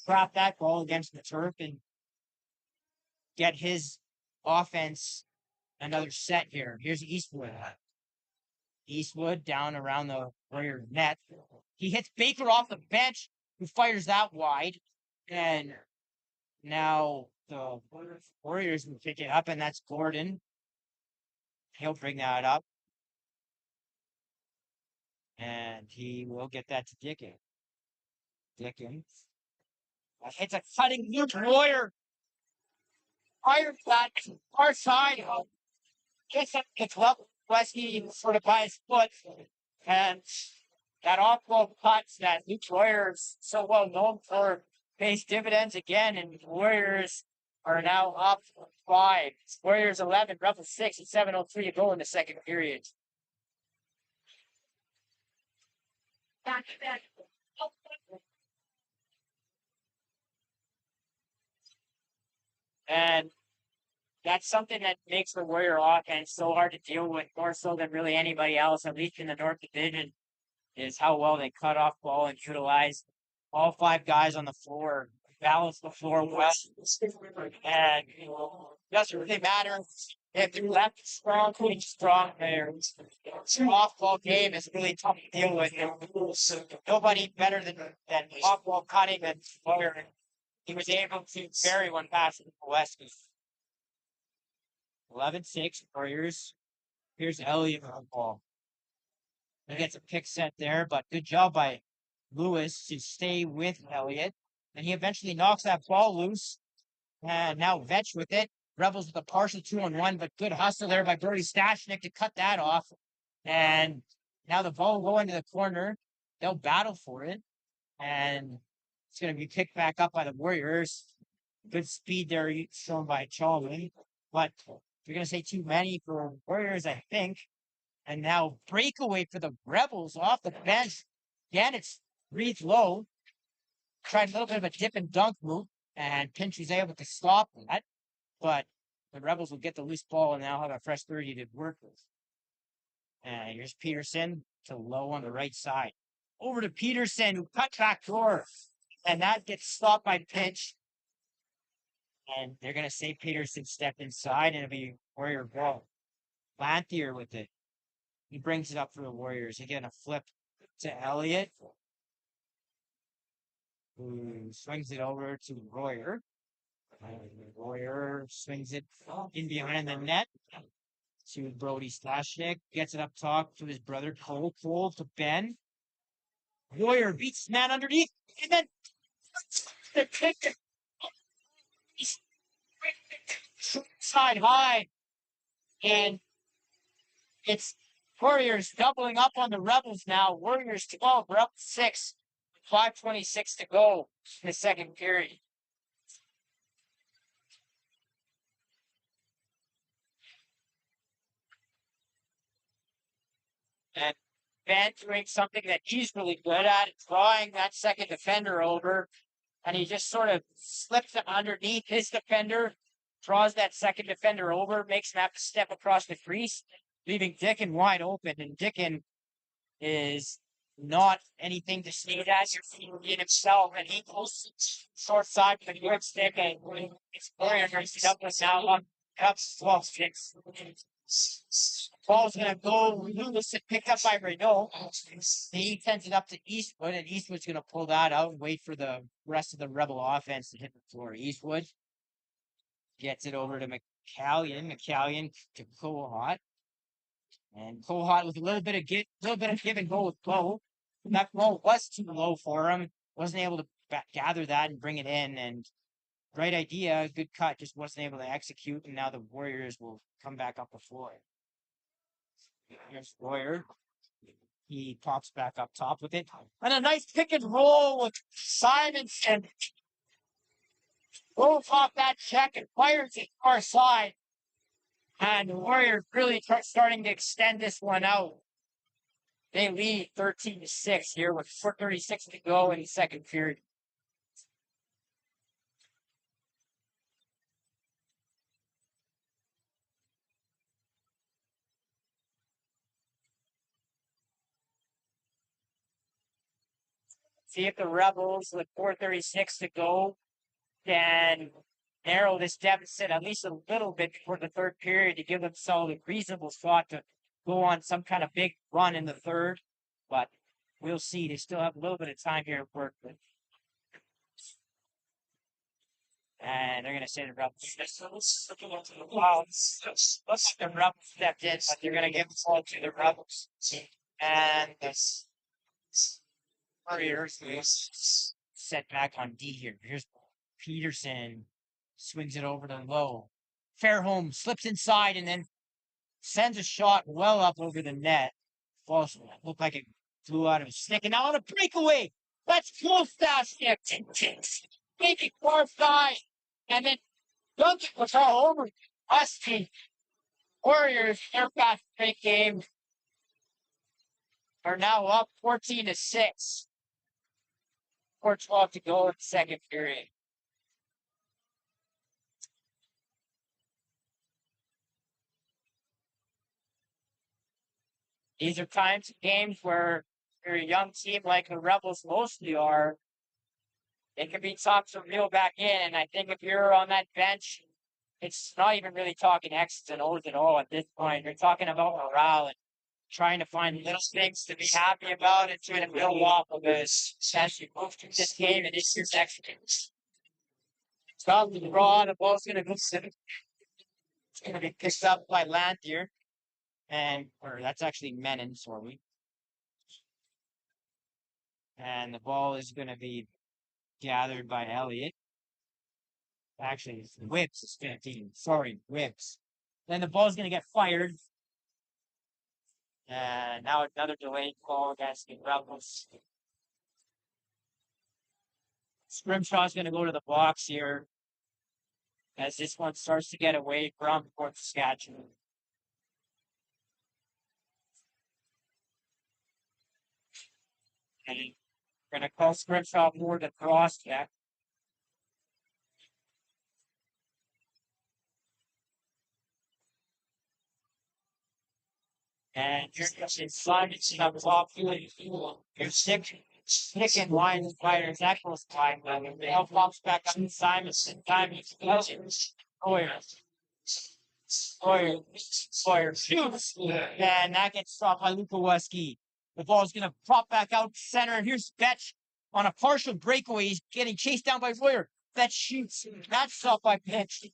trap that ball against the turf and get his offense another set here. Here's Eastwood. Eastwood down around the Warrior net. He hits Baker off the bench, who fires that wide. And now the Warriors will pick it up, and that's Gordon. He'll bring that up. And he will get that to Dickens. Dickens. Hits a cutting Luke Warrior. Fires that far side. It's level. Wesky sort of by his foot. And that off-ball cuts that Luke Warrior is so well known for pays dividends again, and the Warriors are now up 5. Warriors 11, Rebels 6, and 7:03 to go in the second period. And that's something that makes the Warrior offense so hard to deal with, more so than really anybody else, at least in the North Division, is how well they cut off ball and utilize all 5 guys on the floor, balance the floor well. And doesn't really matter if they're left strong, pretty strong there. Off-ball game is really tough to deal with. Nobody better than off-ball cutting and Warrior. He was able to bury one pass in Wesky. 11-6 Warriors. Here's Elliott on the ball. He gets a pick set there, but good job by Lewis to stay with Elliott. And he eventually knocks that ball loose. And now Vetch with it. Rebels with a partial 2-on-1, but good hustle there by Brody Stashnik to cut that off. And now the ball will go into the corner. They'll battle for it. And it's going to be picked back up by the Warriors. Good speed there shown by Chalmers. But you're going to say too many for Warriors, I think. And now breakaway for the Rebels off the bench. Again, it's breathed low. Tried a little bit of a dip and dunk move. And Pinch was able to stop that. But the Rebels will get the loose ball and now have a fresh 30 to work with. And here's Peterson to low on the right side. Over to Peterson, who cut back door. And that gets stopped by Pinch. And they're going to say Peterson stepped inside, and it'll be Warrior ball. Lanthier with it. He brings it up for the Warriors. Again, a flip to Elliott, who swings it over to Royer. Royer swings it in behind the net to Brody Stashnik. Gets it up top to his brother Cole. Cole to Ben. Warrior beats man underneath, and then the kick side high, and it's Warriors doubling up on the Rebels now. Warriors 12, Rebels 6, 5:26 to go in the second period. And Ben doing something that he's really good at, drawing that second defender over. And he just sort of slips it underneath his defender, draws that second defender over, makes him have to step across the crease, leaving Dickin wide open. And Dickin is not anything to sneeze at. You're seeing in himself, and he goes short side with a good stick, and it's Warrior Douglas now on cups 12-6. Ball's gonna go loose and picked up by Renault. He sends it up to Eastwood, and Eastwood's gonna pull that out and wait for the rest of the Rebel offense to hit the floor. Eastwood gets it over to McCallion. McCallion to Cohot. And Cohot with a little bit of give and go with Bo. That ball was too low for him. Wasn't able to gather that and bring it in. And right idea, good cut, just wasn't able to execute. And now the Warriors will come back up the floor. Here's Warrior. He pops back up top with it. And a nice pick and roll with Simonson. Rolls off that check and fires it far side. And the Warriors really starting to extend this one out. They lead 13-6 here with 4:36 to go in the second period. See if the Rebels, with 4:36 to go, can narrow this deficit at least a little bit before the third period to give themselves a reasonable shot to go on some kind of big run in the third. But we'll see. They still have a little bit of time here to work with. And they're going to say the Rebels. Wow, looks like the Rebels stepped in, but they're going to give the ball to the Rebels. And this Warriors set back on D here. Here's Peterson. Swings it over to Low. Fairholm slips inside and then sends a shot well up over the net. Falls, looked like it flew out of his stick. And now on a breakaway. That's close that stick. Making far side. And then Duncan was all over us team. Warriors, their fast break game, are now up 14-6. 4:12 to go in the second period. These are times of games where you're a young team like the Rebels mostly are. It can be tough to reel back in. And I think if you're on that bench, it's not even really talking X's and O's at all at this point. You're talking about morale and trying to find little things to be happy about and trying to build off of this as you move through this game and this year's next game. Stop the draw. The ball's going to go sit. It's going to be picked up by Lantier. Or that's actually Menon, sorry. And the ball is going to be gathered by Elliott. Actually, it's Whips is 15. Sorry, Whips. Then the ball's going to get fired. And now another delayed call against the Rebels. Scrimshaw's going to go to the box here as this one starts to get away from Fort Saskatchewan. And we're going to call Scrimshaw more to cross check. And here's Simonson up top. Here's stick and line the fighters. That goes flying. The help pops back up to Simonson. Sawyer shoots. And that gets stopped by Luka Wesky. The ball's going to pop back out center. And here's Betch on a partial breakaway. He's getting chased down by Royer. Betch shoots. That's stopped by Betch.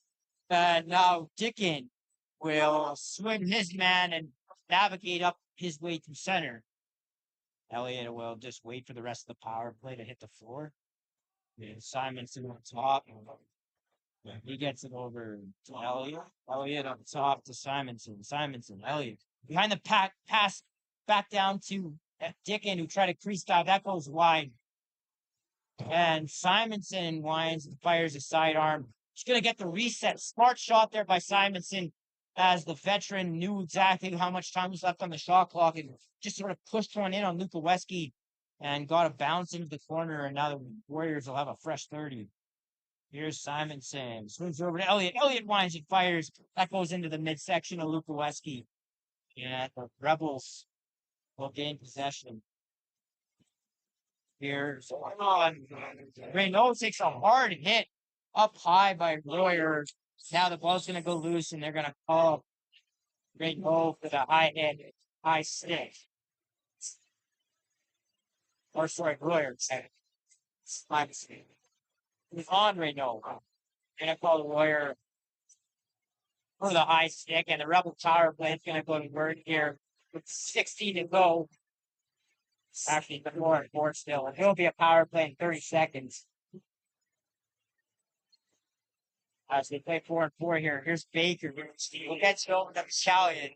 And now Dickin will swim his man and navigate up his way to center. Elliott will just wait for the rest of the power play to hit the floor. And Simonson on top. He gets it over to Elliott. Elliott on top to Simonson. Simonson, Elliott. Behind the pass back down to Dickin, who tried to crease dive. That goes wide. And Simonson winds and fires a sidearm. He's going to get the reset. Smart shot there by Simonson, as the veteran knew exactly how much time was left on the shot clock and just sort of pushed one in on Lukaweski and got a bounce into the corner. And now the Warriors will have a fresh 30. Here's Simonson. Swings over to Elliott. Elliott winds and fires. That goes into the midsection of Lukaweski. And the Rebels will gain possession. Here's on. Renault takes a hard hit up high by Royer. Now the ball's going to go loose, and they're going to call Renault for the high hit, high stick. Or sorry, Royer. My mistake. It's on Renault. Going to call Royer for the high stick, and the Rebel power play is going to go to work here with 16 to go. Actually, the more still. And it'll be a power play in 30 seconds. As they play 4-4 here. Here's Baker. Who gets it over to Michallion.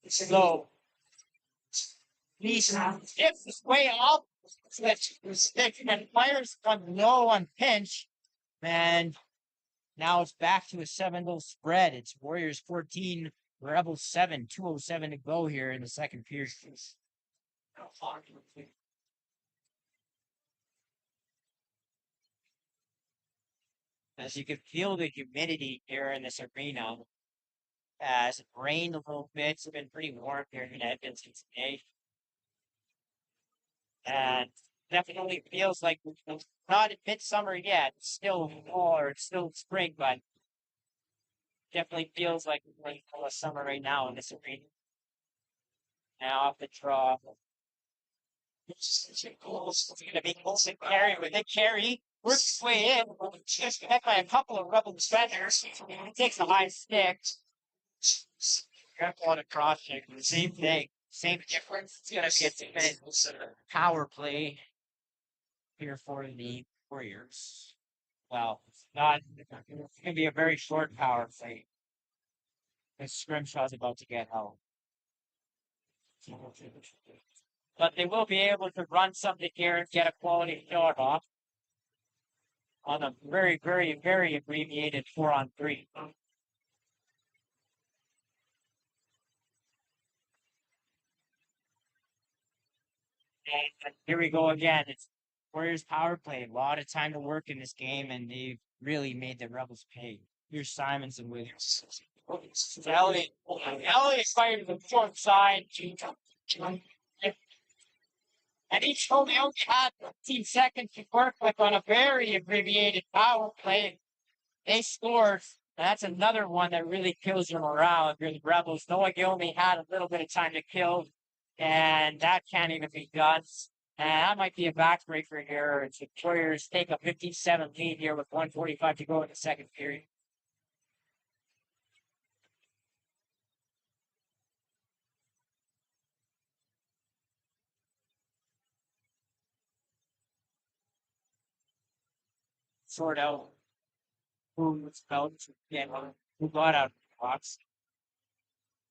So, he shifts his way up. Stick and fires one low on pinch. And now it's back to a 7-0 spread. It's Warriors 14, Rebels 7. 2:07 to go here in the second period. As you can feel the humidity here in this arena, as it rained a little bit, it's been pretty warm here in Edmonton today. And definitely feels like it's not midsummer yet. It's still fall or it's still spring, but definitely feels like we're in the summer right now in this arena. Now off the draw. It's going to be Colson Carey with it. Carey works his way in. Just met by a couple of Rebel defenders. He takes a high stick. On a cross check. Same thing. Same difference. It's going to be a defense power play here for the Warriors. Well, it's not. It's going to be a very short power play. This scrimshaw's about to get held. But they will be able to run something here and get a quality shot off on a very, very, very abbreviated 4-on-3. And here we go again. It's Warriors power play. A lot of time to work in this game, and they've really made the Rebels pay. Here's Simonson with Elliott. Elliott fired to the short side. And each only had 15 seconds to work with on a very abbreviated power play. They scored. That's another one that really kills your morale if you're the Rebels, knowing you only had a little bit of time to kill, and that can't even be done. And that might be a backbreaker here. The Warriors take a 57 lead here with 1:45 to go in the second period. Sort out who got out of the box.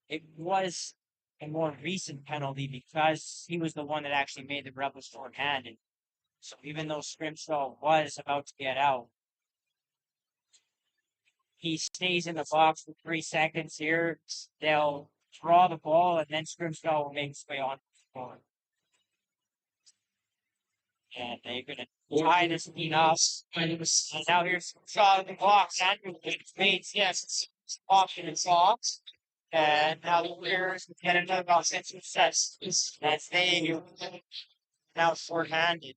It was a more recent penalty because he was the one that actually made the Rebels short-handed. So even though Scrimshaw was about to get out, he stays in the box for 3 seconds here. They'll draw the ball, and then Scrimshaw will make his way on the floor. And they're going to tie this thing up. And now here's Shaw in the box. Andrew Bates, yes, option and box. And now the Warriors get another offensive set. That's they now short-handed.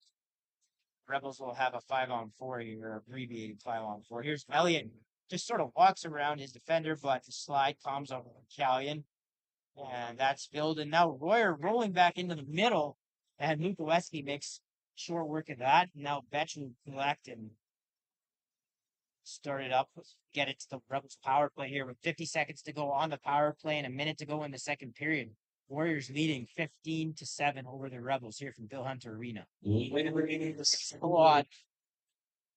Rebels will have a 5-on-4 here, abbreviated 5-on-4. Here's Elliott. Just sort of walks around his defender, but the slide comes over Michallion. And that's filled. And now Royer rolling back into the middle. And Lukaweski makes short work of that. Now Betch will collect and start it up. Get it to the Rebels power play here with 50 seconds to go on the power play and a minute to go in the second period. Warriors leading 15-7 over the Rebels here from Bill Hunter Arena. Squad.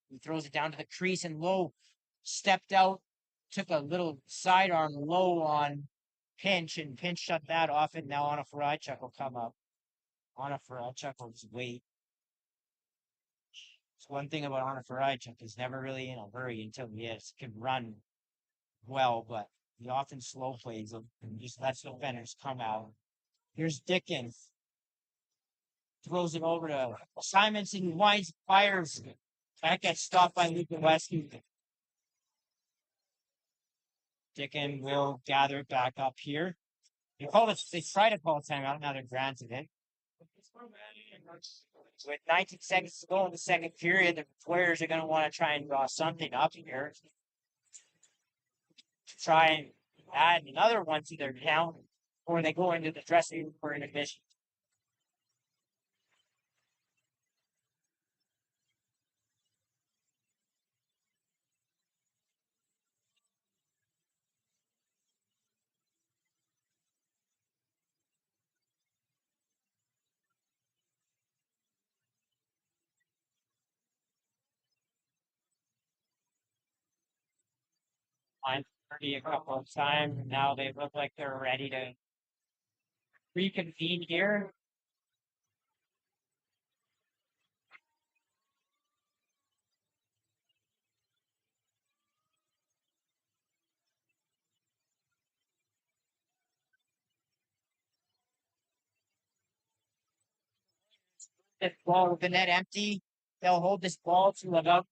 He throws it down to the crease and Low stepped out, took a little sidearm low on Pinch, and Pinch shut that off, and now on a Farajchuk will come up. On a Farajchuk will just wait. It's one thing about Anna Farajchuk is never really in a hurry until he is. Can run well, but he often slow plays them and just lets the defenders come out. Here's Dickens. Throws it over to Simonson, winds, fires. That gets stopped by Luka Wesky. Dickens will gather it back up here. They try to call timeout, now they're granted it. With 19 seconds to go in the second period, the players are going to want to try and draw something up here to try and add another one to their count before they go into the dressing room for intermission. Line 30 a couple of times. Now they look like they're ready to reconvene here. This ball with the net empty. They'll hold this ball to about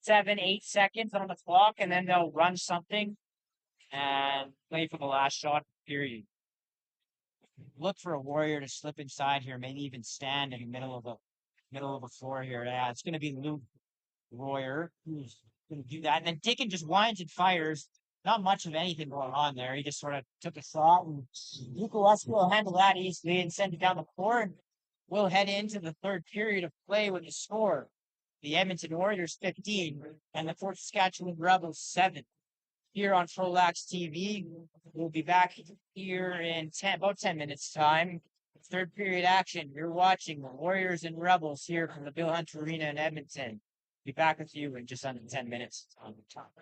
7-8 seconds on the clock, and then they'll run something and play for the last shot period. Look for a Warrior to slip inside here, maybe even stand in the middle of the floor here. Yeah, it's going to be Luke Warrior who's going to do that. And then Dickens just winds and fires. Not much of anything going on there. He just sort of took a shot, and Luka Wesky will handle that easily and send it down the court. We'll head into the third period of play with the score. The Edmonton Warriors 15 and the Fort Saskatchewan Rebels 7. Here on CROW LAX TV. We'll be back here in about 10 minutes time. Third period action. You're watching the Warriors and Rebels here from the Bill Hunter Arena in Edmonton. Be back with you in just under 10 minutes on the top.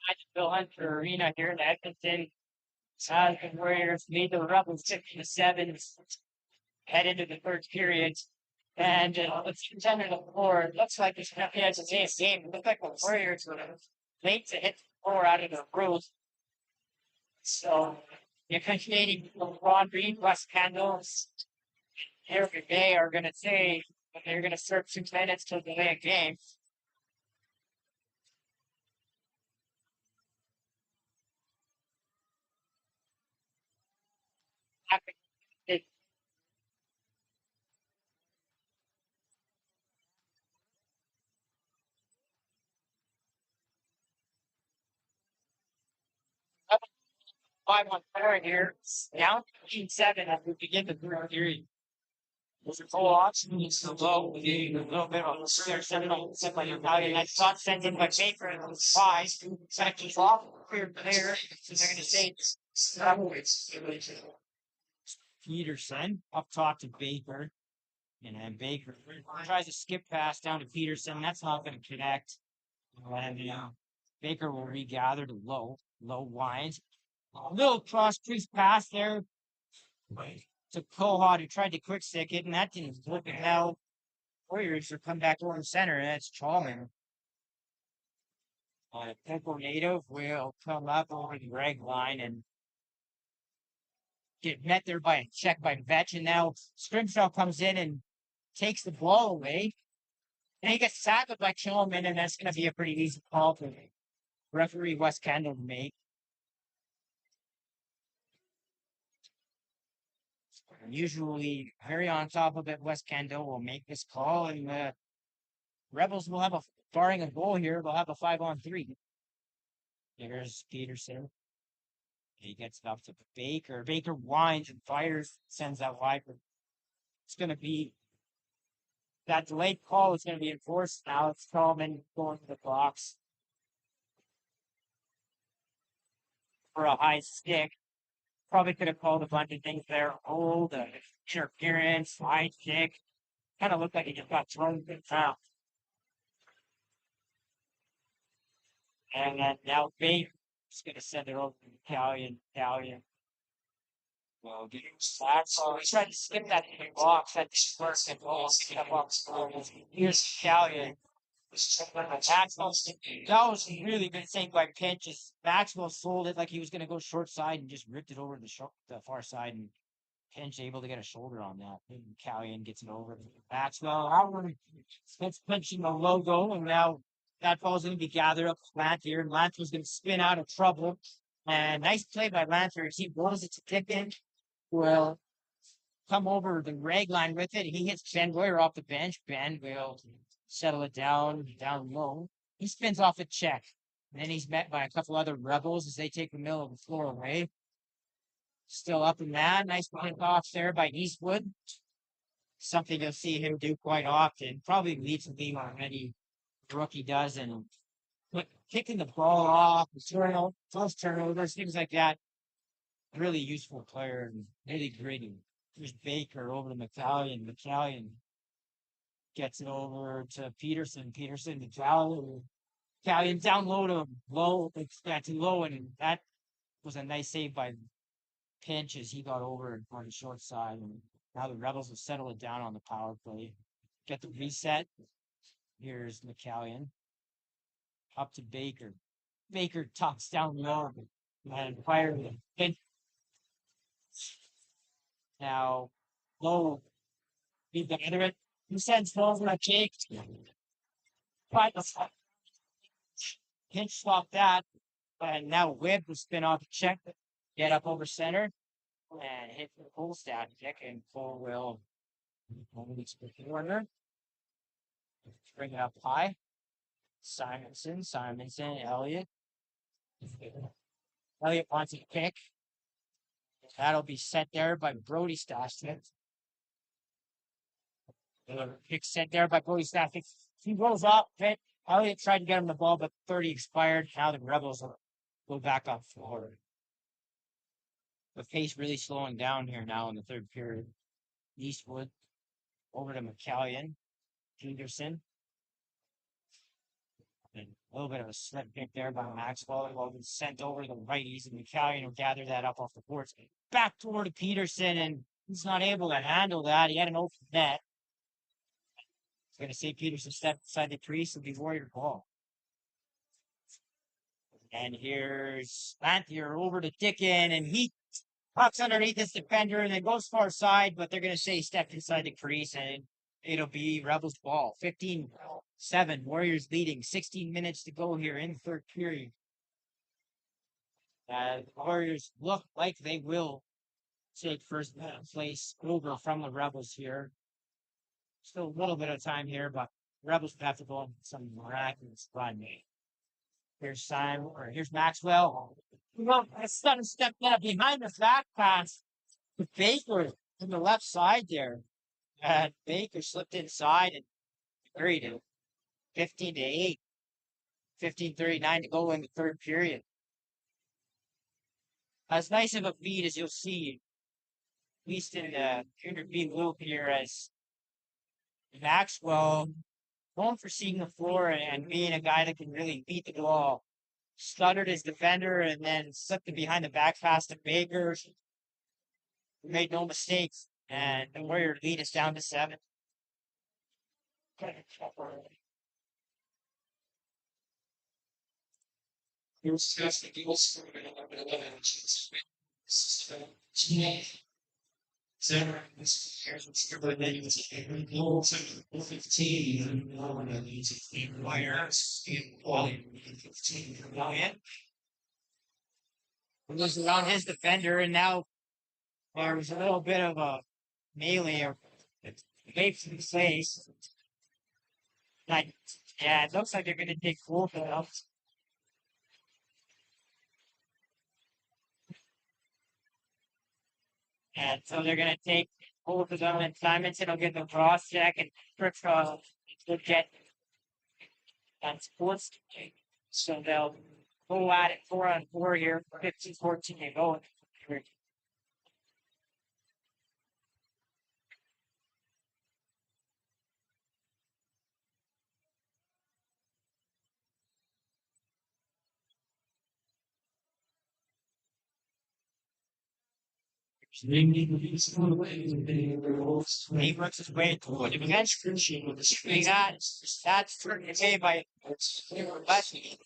at the Bill Hunter Arena here in Edmonton. The Warriors lead the Rebels 6-7, head into the third period. And it's 10 to the floor. It looks like it's going to be a game. It looks like the Warriors were late to hit the floor out of the roof. So you're continuing Ron Reed, West Candles, every day are going to say that they're going to serve 2 minutes to delay a game. It, 5-on-4 here, down 15-7 as we begin the third period. Was a full option is low, with a little bit of a clear seminal Italian. I thought sent in by Baker and it was 5. Second off, clear player. So they're going to say Peterson up top to Baker. And then Baker tries to skip pass down to Peterson. That's not going to connect. And Baker will regather to low wide. A little cross crease pass there to Kohot, who tried to quick stick it, and that didn't work. And now Warriors will come back over the center, and that's Chalman. Temple native will come up over the reg line and get met there by a check by Vetch. And now Scrimshaw comes in and takes the ball away. And he gets tackled by Chalman, and that's going to be a pretty easy call for referee West Kendall to make. Usually very on top of it, West Kendall will make this call, and the Rebels will have barring a goal here, they'll have a 5-on-3. Here's Peterson. He gets it up to Baker. Baker winds and fires, sends that wide. It's going to be that delayed call is going to be enforced now. It's Coleman going to the box for a high stick. Probably could have called a bunch of things there. Hold, interference, high stick. Kind of looked like he just got thrown to the ground. And then now Baker's going to send it over to Italian. Well, getting sacked. So he tried to skip that box. That first and goal. That box. Here's Italian. Maxwell, that was really good save by Pinch. Maxwell sold it like he was going to go short side and just ripped it over the far side. And Pinch able to get a shoulder on that. And Callion gets it over. Maxwell, Howard, it's punching the logo, and now that ball's going to be gathered up with Lantier, and Lantier's going to spin out of trouble. And nice play by Lantier. He rolls it to Pickens. Will come over the rag line with it. He hits Ben Boyer off the bench. Ben will settle it down low. He spins off a check. And then he's met by a couple other Rebels as they take the middle of the floor away. Still up in that. Nice pick off there by Eastwood. Something you'll see him do quite often. Probably leads the league on any rookie does. And kicking the ball off, first turnovers, things like that. Really useful player and really gritty. There's Baker over to McCallion. McCallion gets it over to Peterson. Peterson to Callion. Callion down low to him. Too low, and that was a nice save by Pinch as he got over on the short side. And now the Rebels will settle it down on the power play. Get the reset. Here's McCallion. Up to Baker. Baker tucks down low and fires it. Now, low. Beat the other end. He sends balls when I kicked. Pinch swap that. And now Webb will spin off the check. Get up over center. And hit the full stat kick. And Cole will corner. Bring it up high. Simonson, Elliott. Elliott wants a kick. That'll be set there by Brody Stashnik. Kick set there by Brody Stashnik. He rolls up. Elliott tried to get him the ball, but 30 expired. Now the Rebels will go back up forward. The pace really slowing down here now in the third period. Eastwood over to McCallion. Peterson. And a little bit of a slip pick there by Maxwell. Well, been sent over to the righties, and McCallion will gather that up off the boards. Back toward Peterson, and he's not able to handle that. He had an open net. It's going to say Peterson step inside the crease and be Warrior ball. And here's Lanthier over to Dickin, and he pucks underneath his defender and then goes far side, but they're going to say he stepped inside the crease, and it'll be Rebels ball. 15-7, Warriors leading. 16 minutes to go here in the third period. The Warriors look like they will take first place over from the Rebels here. Still a little bit of time here, but Rebels have to go on some miraculous run. Here's Maxwell. Well, a sudden step down behind the back pass with Baker on the left side there. And Baker slipped inside and buried it. 15-8. 15:39 to go in the third period. As nice of a feed as you'll see, at least in the junior B loop here, as Maxwell going for seeing the floor and being a guy that can really beat the ball. Stuttered his defender and then slipped it behind the back pass to Baker. Made no mistakes, and the Warrior lead is down to 7. He was around his defender, and now there was a little bit of a melee or makes mistakes. Like, yeah, it looks like they're going to take both of them. And so they're going to take both of them, and Simonson will get the cross check, and Kirkcross will get that sports. So they'll go at it 4-on-4 here, 15-14 to go. He works his way through the bench. That's turned away by Leslie.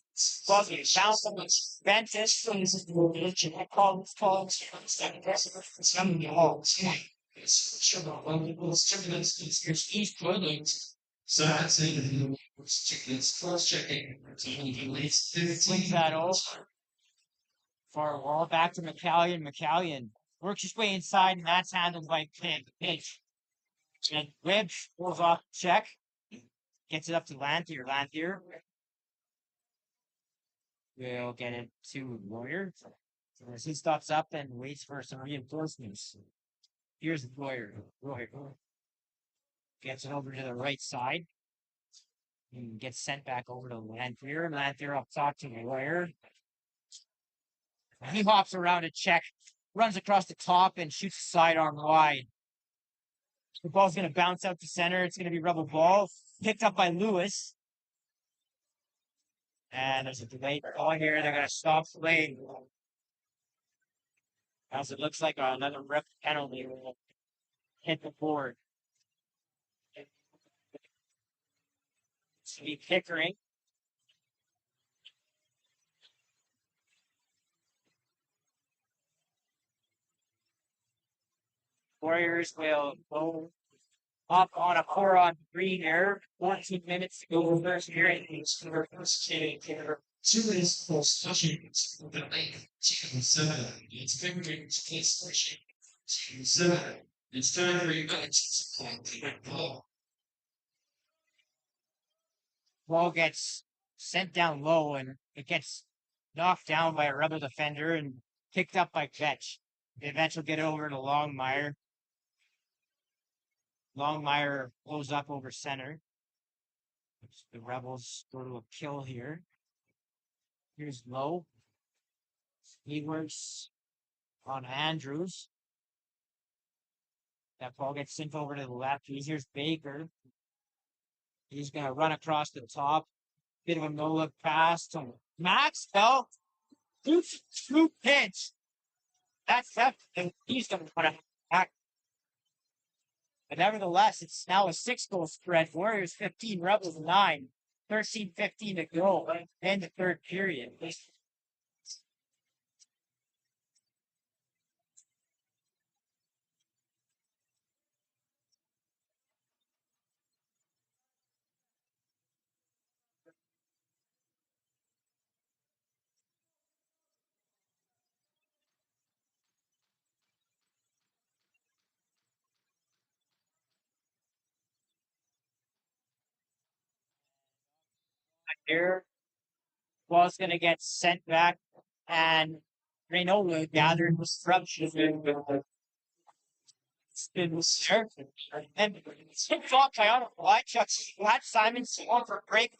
Bosby bounce on the benches. East Woodlands. Swings that over. Far wall back to McCallion. McCallion works his way inside, and that's handled by Pitch. And Webb pulls off check. Gets it up to Lanthier. Lanthier will get it to Warrior. So as he stops up and waits for some reinforcements. Here's the Warrior. Warrior gets it over to the right side. And gets sent back over to Lanthier. Lanthier up top to Warrior. He hops around a check, runs across the top, and shoots a sidearm wide. The ball's going to bounce out to center. It's going to be Rebel ball. Picked up by Lewis. And there's a delayed ball here. They're going to stop play. As it looks like another rep penalty will hit the board. It's going to be Pickering. Warriors will go up on a 4-on-3 here. 14 minutes to go in the first period. Two minutes for switching the lane. 7. It's figuring to case switching. 7. It's time for you guys to ball. Ball gets sent down low, and it gets knocked down by a Rebel defender and picked up by Ketch. They eventually get it over to Longmire. Longmire blows up over center. The Rebels go to a kill here. Here's Lowe. He works on Andrews. That ball gets sent over to the left. Here's Baker. He's going to run across the top. Bit of a no-look pass to Maxwell. True pitch. That's definitely, he's going to put it back. But nevertheless, it's now a 6-goal spread. Warriors 15, Rebels 9. 13-15 to go in the third period. Here, ball's going to get sent back, and Reynola gathered disruption spins there. And tipped off by Otto Wychuck. Glad Simon's on for break.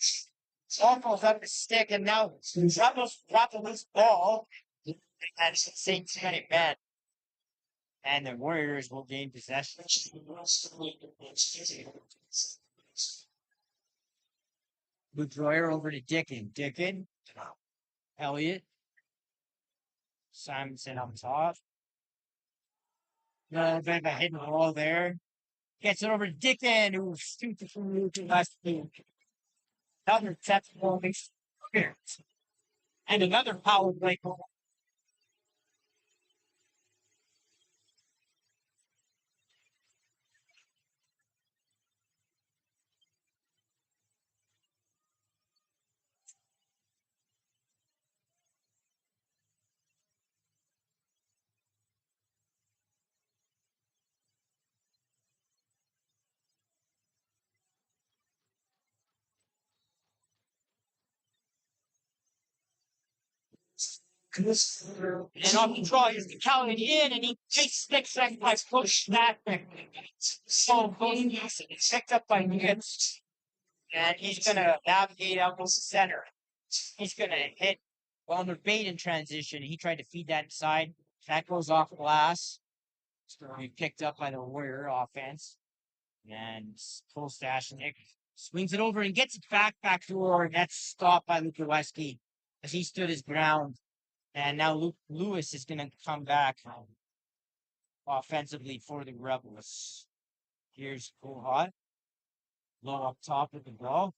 Ball falls out of the stick, and now Rebels drop a loose ball. And St. Tony bad. And the Warriors will gain possession. Boudreaux over to Dickin. Dickin. Elliott. Simonson up top. No, bit of a hidden ball there. Gets it over to Dickin, who shoots it from the last team. Another set ball makes and another power play goal. And on the draw, he's counting in, and he takes six seconds by push that thing. So it's picked up by Nugget, and he's going to navigate out the center. He's going to hit on the bait in transition. He tried to feed that inside. That goes off glass. It's going to be picked up by the Warrior offense. And full stash. Nick swings it over and gets it back door. And that's stopped by Luke Lewinsky as he stood his ground. And now Lewis is going to come back offensively for the Rebels. Here's Cool Hot. Low up top with the ball.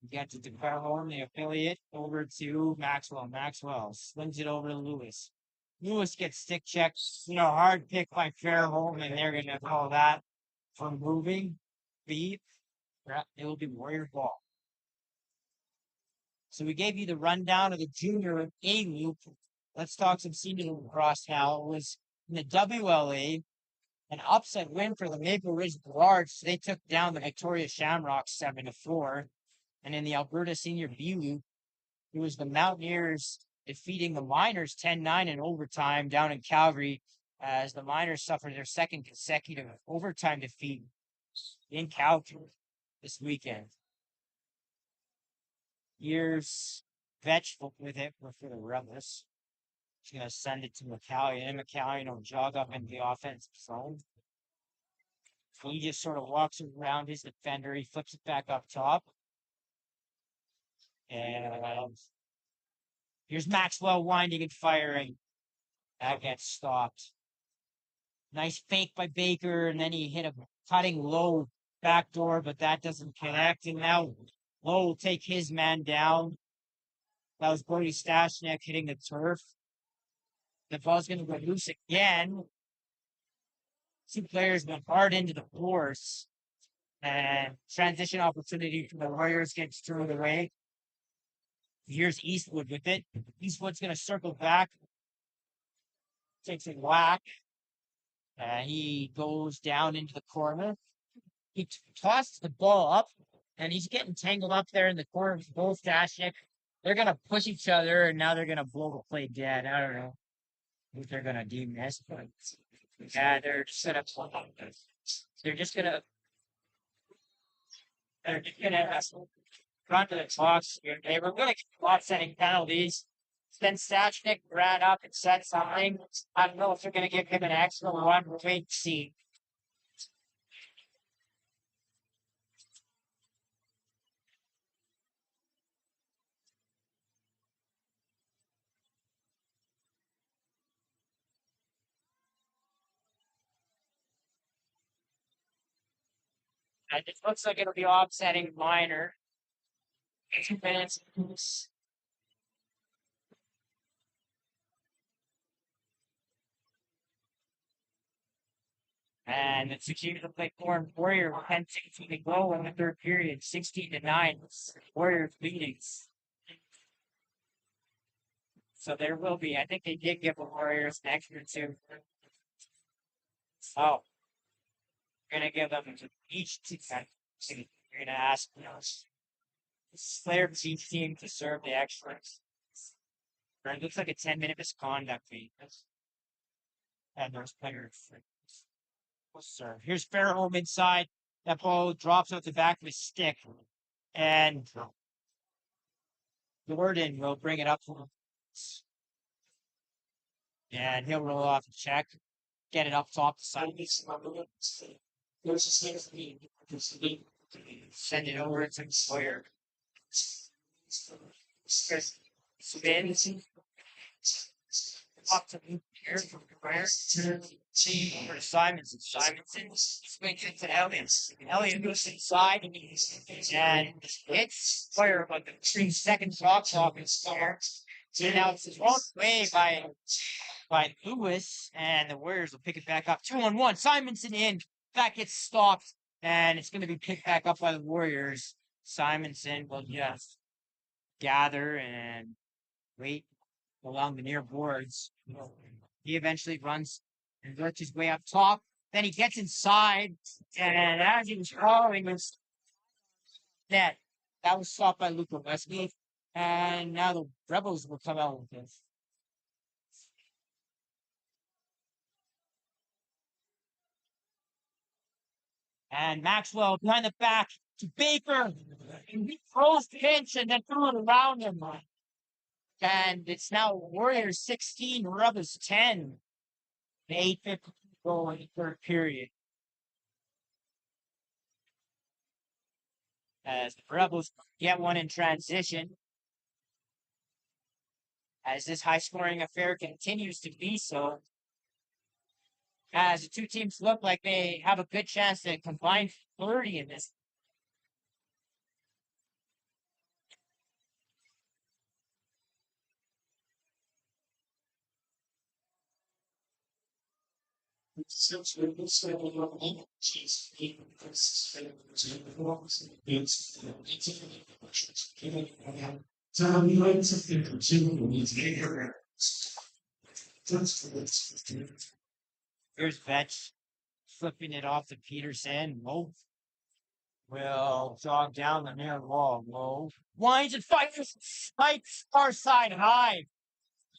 Gets it to Fairholm, the affiliate, over to Maxwell. Maxwell swings it over to Lewis. Lewis gets stick checked. Hard pick by Fairholm, and they're going to call that for moving. Beat. It will be Warrior ball. So we gave you the rundown of the junior A loop. Let's talk some senior lacrosse now. It was in the WLA, an upset win for the Maple Ridge Guards. They took down the Victoria Shamrocks 7-4. And in the Alberta Senior B loop, it was the Mountaineers defeating the Miners 10-9 in overtime down in Calgary as the Miners suffered their second consecutive overtime defeat in Calgary this weekend. Years vengeful with it for the Rebels. She's going to send it to McCallion, and McCallion will jog up into the offensive zone. He just sort of walks around his defender. He flips it back up top. And here's Maxwell winding and firing. That gets stopped. Nice fake by Baker, and then he hit a cutting low backdoor, but that doesn't connect. And now Lowe will take his man down. That was Brody Stashnik hitting the turf. The ball's going to go loose again. Two players went hard into the force. And transition opportunity for the Warriors gets thrown away. Here's Eastwood with it. Eastwood's going to circle back. Takes a whack. He goes down into the corner. He tosses the ball up, and he's getting tangled up there in the corner with both Stashnik. They're going to push each other, and now they're going to blow the play dead. I don't know if they're going to deem this, but yeah, they're just going to. They're just going to. They're just going to run to the box. They were going to keep offsetting penalties. Then Stashnik ran up and said something. I don't know if they're going to give him an extra one. We'll wait and see. And it looks like it'll be offsetting minor. 2 minutes. And it's accused of play foreign Warrior with 10-16 to go in the third period, 16-9. Warriors leading. So there will be. I think they did give the Warriors an extra two. Oh, you're gonna give them each two. You're gonna ask players each team to serve the extras. It looks like a 10-minute misconduct fee. And those players will serve. Here's Fairholm inside. That ball drops out the back of his stick. And Gordon will bring it up for him. And he'll roll off a check. Get it up top the side. Send it over to Sawyer. Spins. Up to here from Ware to Simonson. Simonson swings it to Elliott. Elliott goes inside and hits Sawyer about the 3 seconds box office there. So now it's wrong way by Lewis, and the Warriors will pick it back up. 2-on-1. Simonson in. That gets stopped, and it's going to be picked back up by the Warriors. Simonson will just gather and wait along the near boards. He eventually runs and works his way up top. Then he gets inside, and as he was following his net, that was stopped by Luca Westmead. And now the Rebels will come out with this. And Maxwell behind the back to Baker. And he throws the pinch and then threw it around him. And it's now Warriors 16, Rebels 10. 8:50 goal in the third period. As the Rebels get one in transition. As this high-scoring affair continues to be so. As the two teams look like they have a good chance to combine 30 in this. Here's Vetch flipping it off to Peterson. Low will jog down the near wall. Low winds and fires, spikes far side high.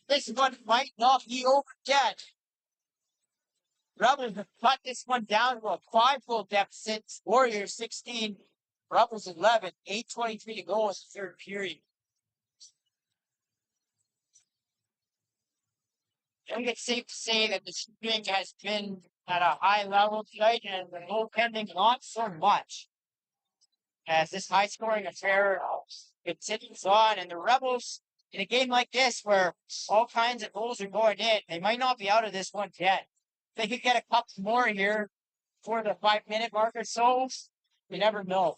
This one might not be over yet. Rebels have cut this one down to a 5-goal deficit. Warriors 16, Rebels 11, 8:23 to go in the third period. I think it's safe to say that the shooting has been at a high level tonight, and the goaltending not so much. As this high-scoring affair continues on, and the Rebels, in a game like this where all kinds of goals are going in, they might not be out of this one yet. If they could get a couple more here for the 5-minute mark or so, you never know.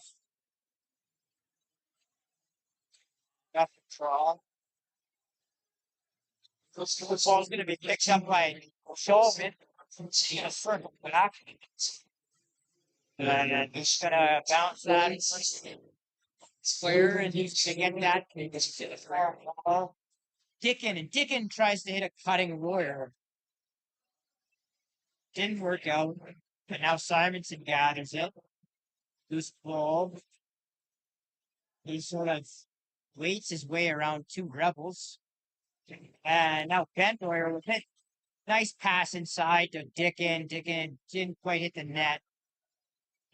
Got the draw. The ball's going to be picked up by Shulman. He's going to circle back. And he's going to bounce that square, and he's going to get that. Dickin tries to hit a cutting Warrior. Didn't work out. But now Simonson gathers it. Loose ball. He sort of waits his way around two Rebels. And now Ben Boyer with it. Nice pass inside to Dickin. Dickin didn't quite hit the net.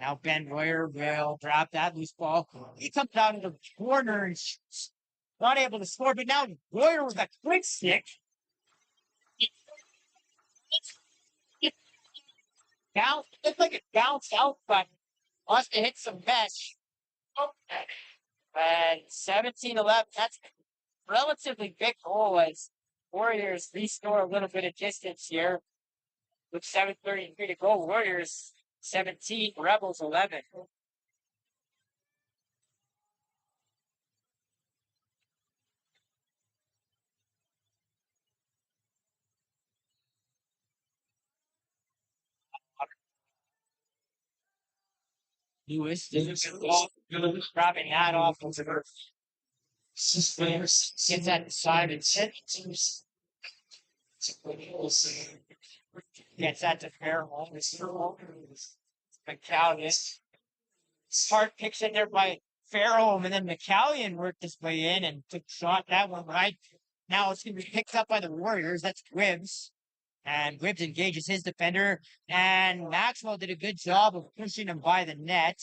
Now Ben Boyer will drop that loose ball. He comes out of the corner and shoots. Not able to score, but now Boyer with a quick stick. It's like it bounced out, but must have hit some mesh. And 17-11, that's a relatively big goal as Warriors restore a little bit of distance here with 7:33 to go. Warriors 17, Rebels 11. Lewis grabbing that off of her. Gets that side and gets that to Fairhome. McCallion. Hart picks it there by Fairhome, and then McCallion worked his way in and took shot that one right. Now it's going to be picked up by the Warriors. That's Gibbs. And Gibbs engages his defender. And Maxwell did a good job of pushing him by the net.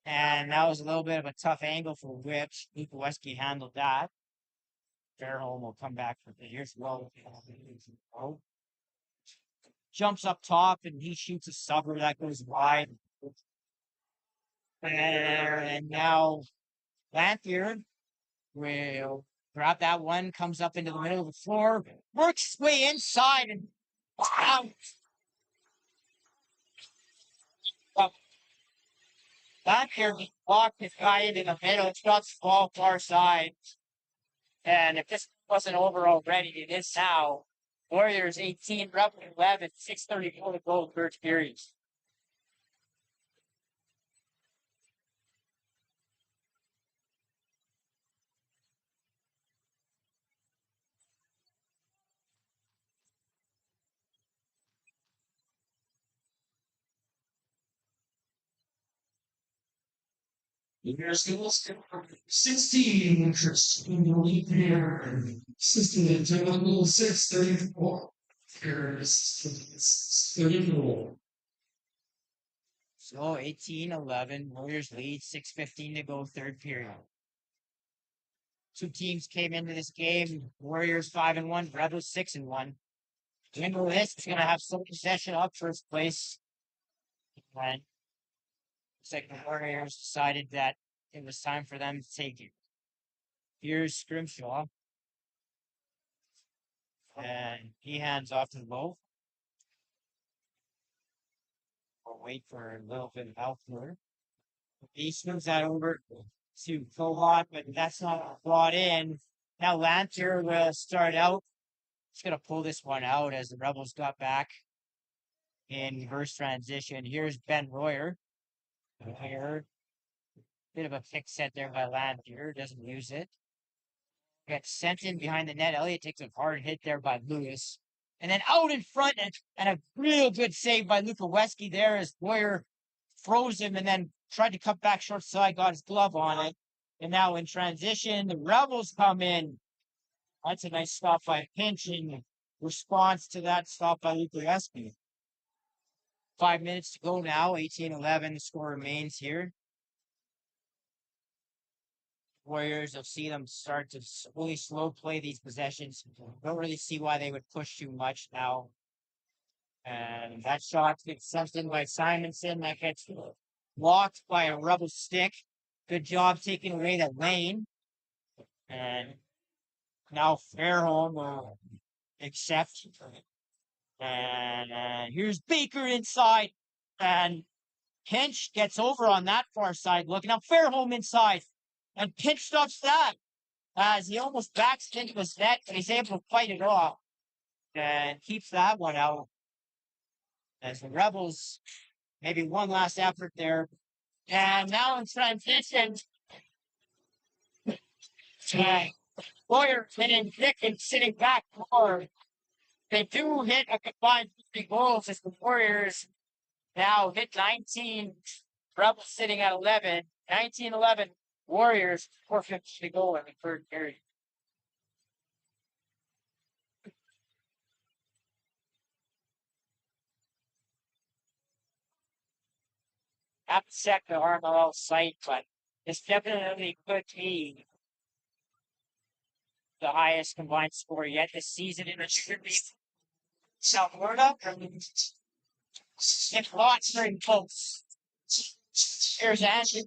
And that was a little bit of a tough angle for Gibbs. Lukowski handled that. Fairholm will come back for the here's well. Jumps up top and he shoots a subber that goes wide. And now Lanthier will grab that one, comes up into the middle of the floor, works his way inside, and wow. Lanthier blocked his guy into the middle, shots fall far side. And if this wasn't over already, it is now. Warriors 18, Rebels 11, 6:34 to go, third period. Here's the 16 interest in the lead there. 16 to 6:34. Here's 34. So 18-11, Warriors lead, 6:15 to go, third period. Two teams came into this game. Warriors 5-1, Rebels 6-1. Winner of this is going to have some possession up first place. And looks like the Warriors decided that it was time for them to take it. Here's Scrimshaw. And he hands off to the both. We'll wait for a little bit of help here. He swings that over to Kohot, but that's not brought in. Now Lantier will start out. He's going to pull this one out as the Rebels got back in reverse transition. Here's Ben Royer. Here. Bit of a pick set there by Lantier. Doesn't use it. Gets sent in behind the net. Elliott takes a hard hit there by Lewis. And then out in front, and a real good save by Lukowski there as Royer froze him and then tried to cut back short side, got his glove on it. And now in transition, the Rebels come in. That's a nice stop by Pinch in response to that stop by Lukowski. 5 minutes to go now, 18-11. The score remains here. Warriors, you'll see them start to really slow play these possessions. Don't really see why they would push too much now. And that shot gets sent in by Simonson. That gets blocked by a Rebel stick. Good job taking away that lane. And now Fairholm will accept. And here's Baker inside. And Pinch gets over on that far side look. Now Fairholm inside. And Pinch stops that as he almost backs into his net, and he's able to fight it off and keeps that one out. As the Rebels, maybe one last effort there. And now in transition, Warriors hitting Dick and sitting back forward. They do hit a combined 50 goals as the Warriors now hit 19. Rebels sitting at 11. 19-11. Warriors, 4:50 to go in the third period. Have to check the RMLL site, but this definitely could be the highest combined score yet this season in the tribute. South Florida, if not, very close. Here's Andrew.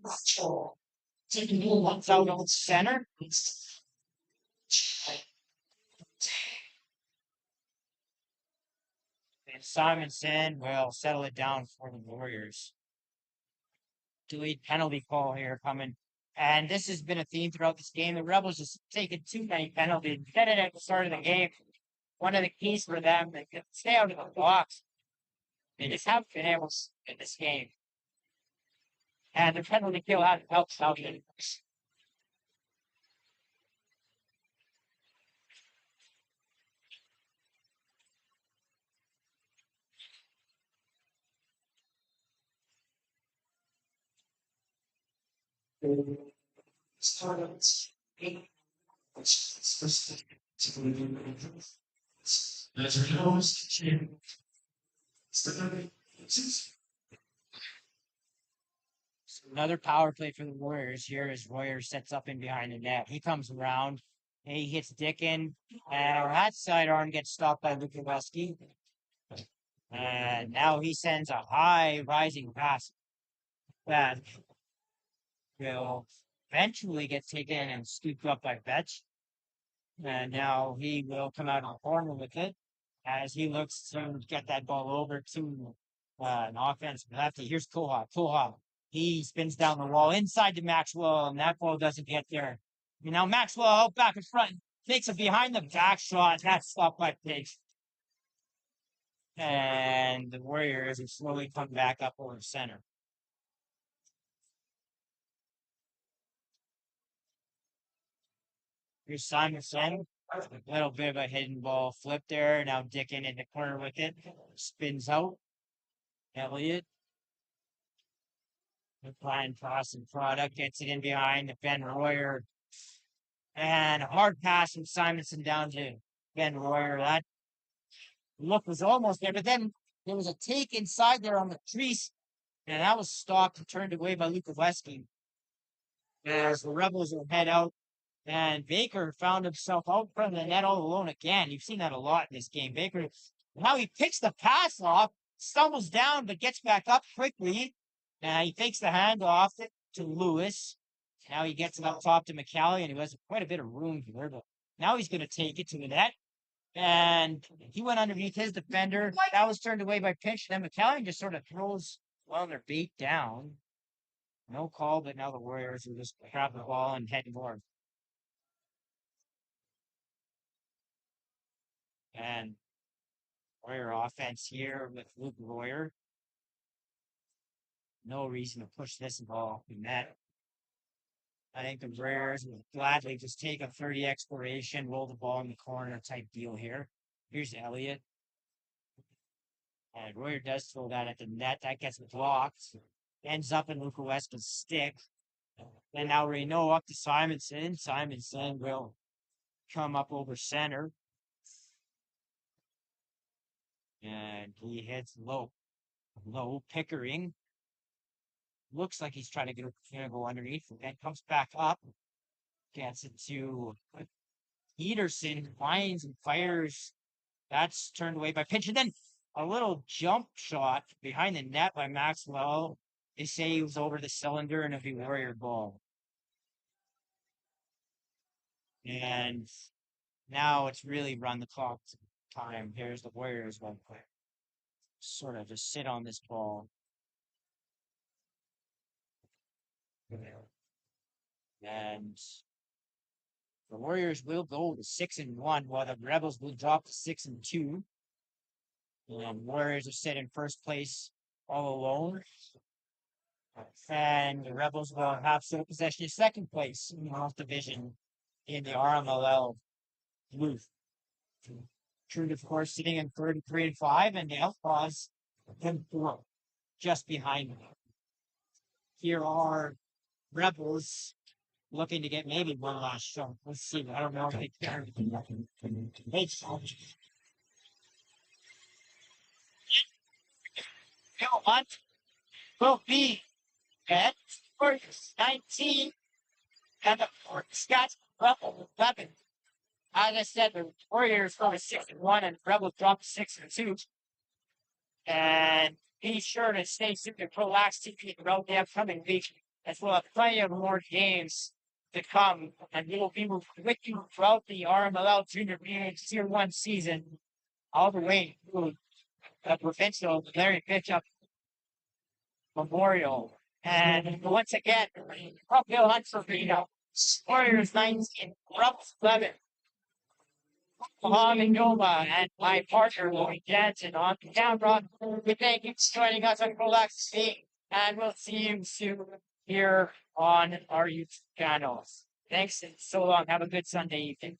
One's out on center. And Simonson will settle it down for the Warriors. Delayed penalty call here coming. And this has been a theme throughout this game. The Rebels just taking too many penalties. Said it at the start of the game. One of the keys for them, they can stay out of the box. They just haven't been able to in this game. And the penalty kill out helps out. Startups. That's your host. Another power play for the Warriors here as Royer sets up in behind the net. He comes around, and he hits Dickin, and that sidearm gets stopped by Lukowski. And now he sends a high rising pass that will eventually get taken and scooped up by Betch. And now he will come out of the corner with it as he looks to get that ball over to an offensive lefty. Here's Koha. Koha. He spins down the wall inside to Maxwell, and that ball doesn't get there. You know, Maxwell out back in front takes a behind the back shot. That's stopped by Page. And the Warriors have slowly come back up over center. Here's Simonson. A little bit of a hidden ball flip there. Now Dickin in the corner with it. Spins out. Elliott. Applying toss and product. Gets it in behind Ben Royer. And a hard pass from Simonson down to Ben Royer. That look was almost there, but then there was a take inside there on the crease. And that was stopped and turned away by Lukowski. As the Rebels will head out. And Baker found himself out front of the net all alone again. You've seen that a lot in this game. Baker, now he picks the pass off, stumbles down, but gets back up quickly. And he takes the hand off it to Lewis. Now he gets it up top to McCallion, who has quite a bit of room here. But now he's going to take it to the net. And he went underneath his defender. That was turned away by Pinch. Then McCallion just sort of throws, well, their bait down. No call, but now the Warriors will just grab the ball and head north. And Warrior offense here with Luke Royer. No reason to push this ball in net. I think the Warriors will gladly just take a 30 exploration, roll the ball in the corner type deal here. Here's Elliott. And Royer does throw that at the net. That gets blocked. Ends up in Lukowski's stick. And now Reynaud up to Simonson. Simonson will come up over center. And he hits low. Low Pickering. Looks like he's trying to go underneath. And comes back up. Gets it to Peterson. Finds and fires. That's turned away by Pinch. And then a little jump shot behind the net by Maxwell. They say he was over the cylinder and it'll be Warrior ball. And now it's really run the clock time. Here's the Warriors one quick. Sort of just sit on this ball. And the Warriors will go to 6-1, while the Rebels will drop to 6-2. And Warriors are set in first place all alone. And the Rebels will have sole possession of second place in the North Division in the RMLL Blue. Truth, of course, sitting in 33-5, and the Outlaws in 4, just behind them. Here are Rebels looking to get maybe one last shot. Let's see. I don't know if they can. Bill Hunt will be at 19, and the Scots level 11. As I said, the Warriors go to 6-1, and the Rebels drop to 6-2. And be sure to stay tuned to CROW LAX TV throughout the upcoming week, as we'll have plenty of more games to come, and we will be with you throughout the RMLL Junior Games Tier 1 season, all the way through the provincial Larry Bishop Memorial. And once again, Bill Hunt for Reno, Warriors 19, Rebels 11. Nova and my partner, Lloyd Jansen, on the camera. We thank you for joining us on CROW LAX TV. And we'll see you soon here on our YouTube channels. Thanks and so long. Have a good Sunday evening.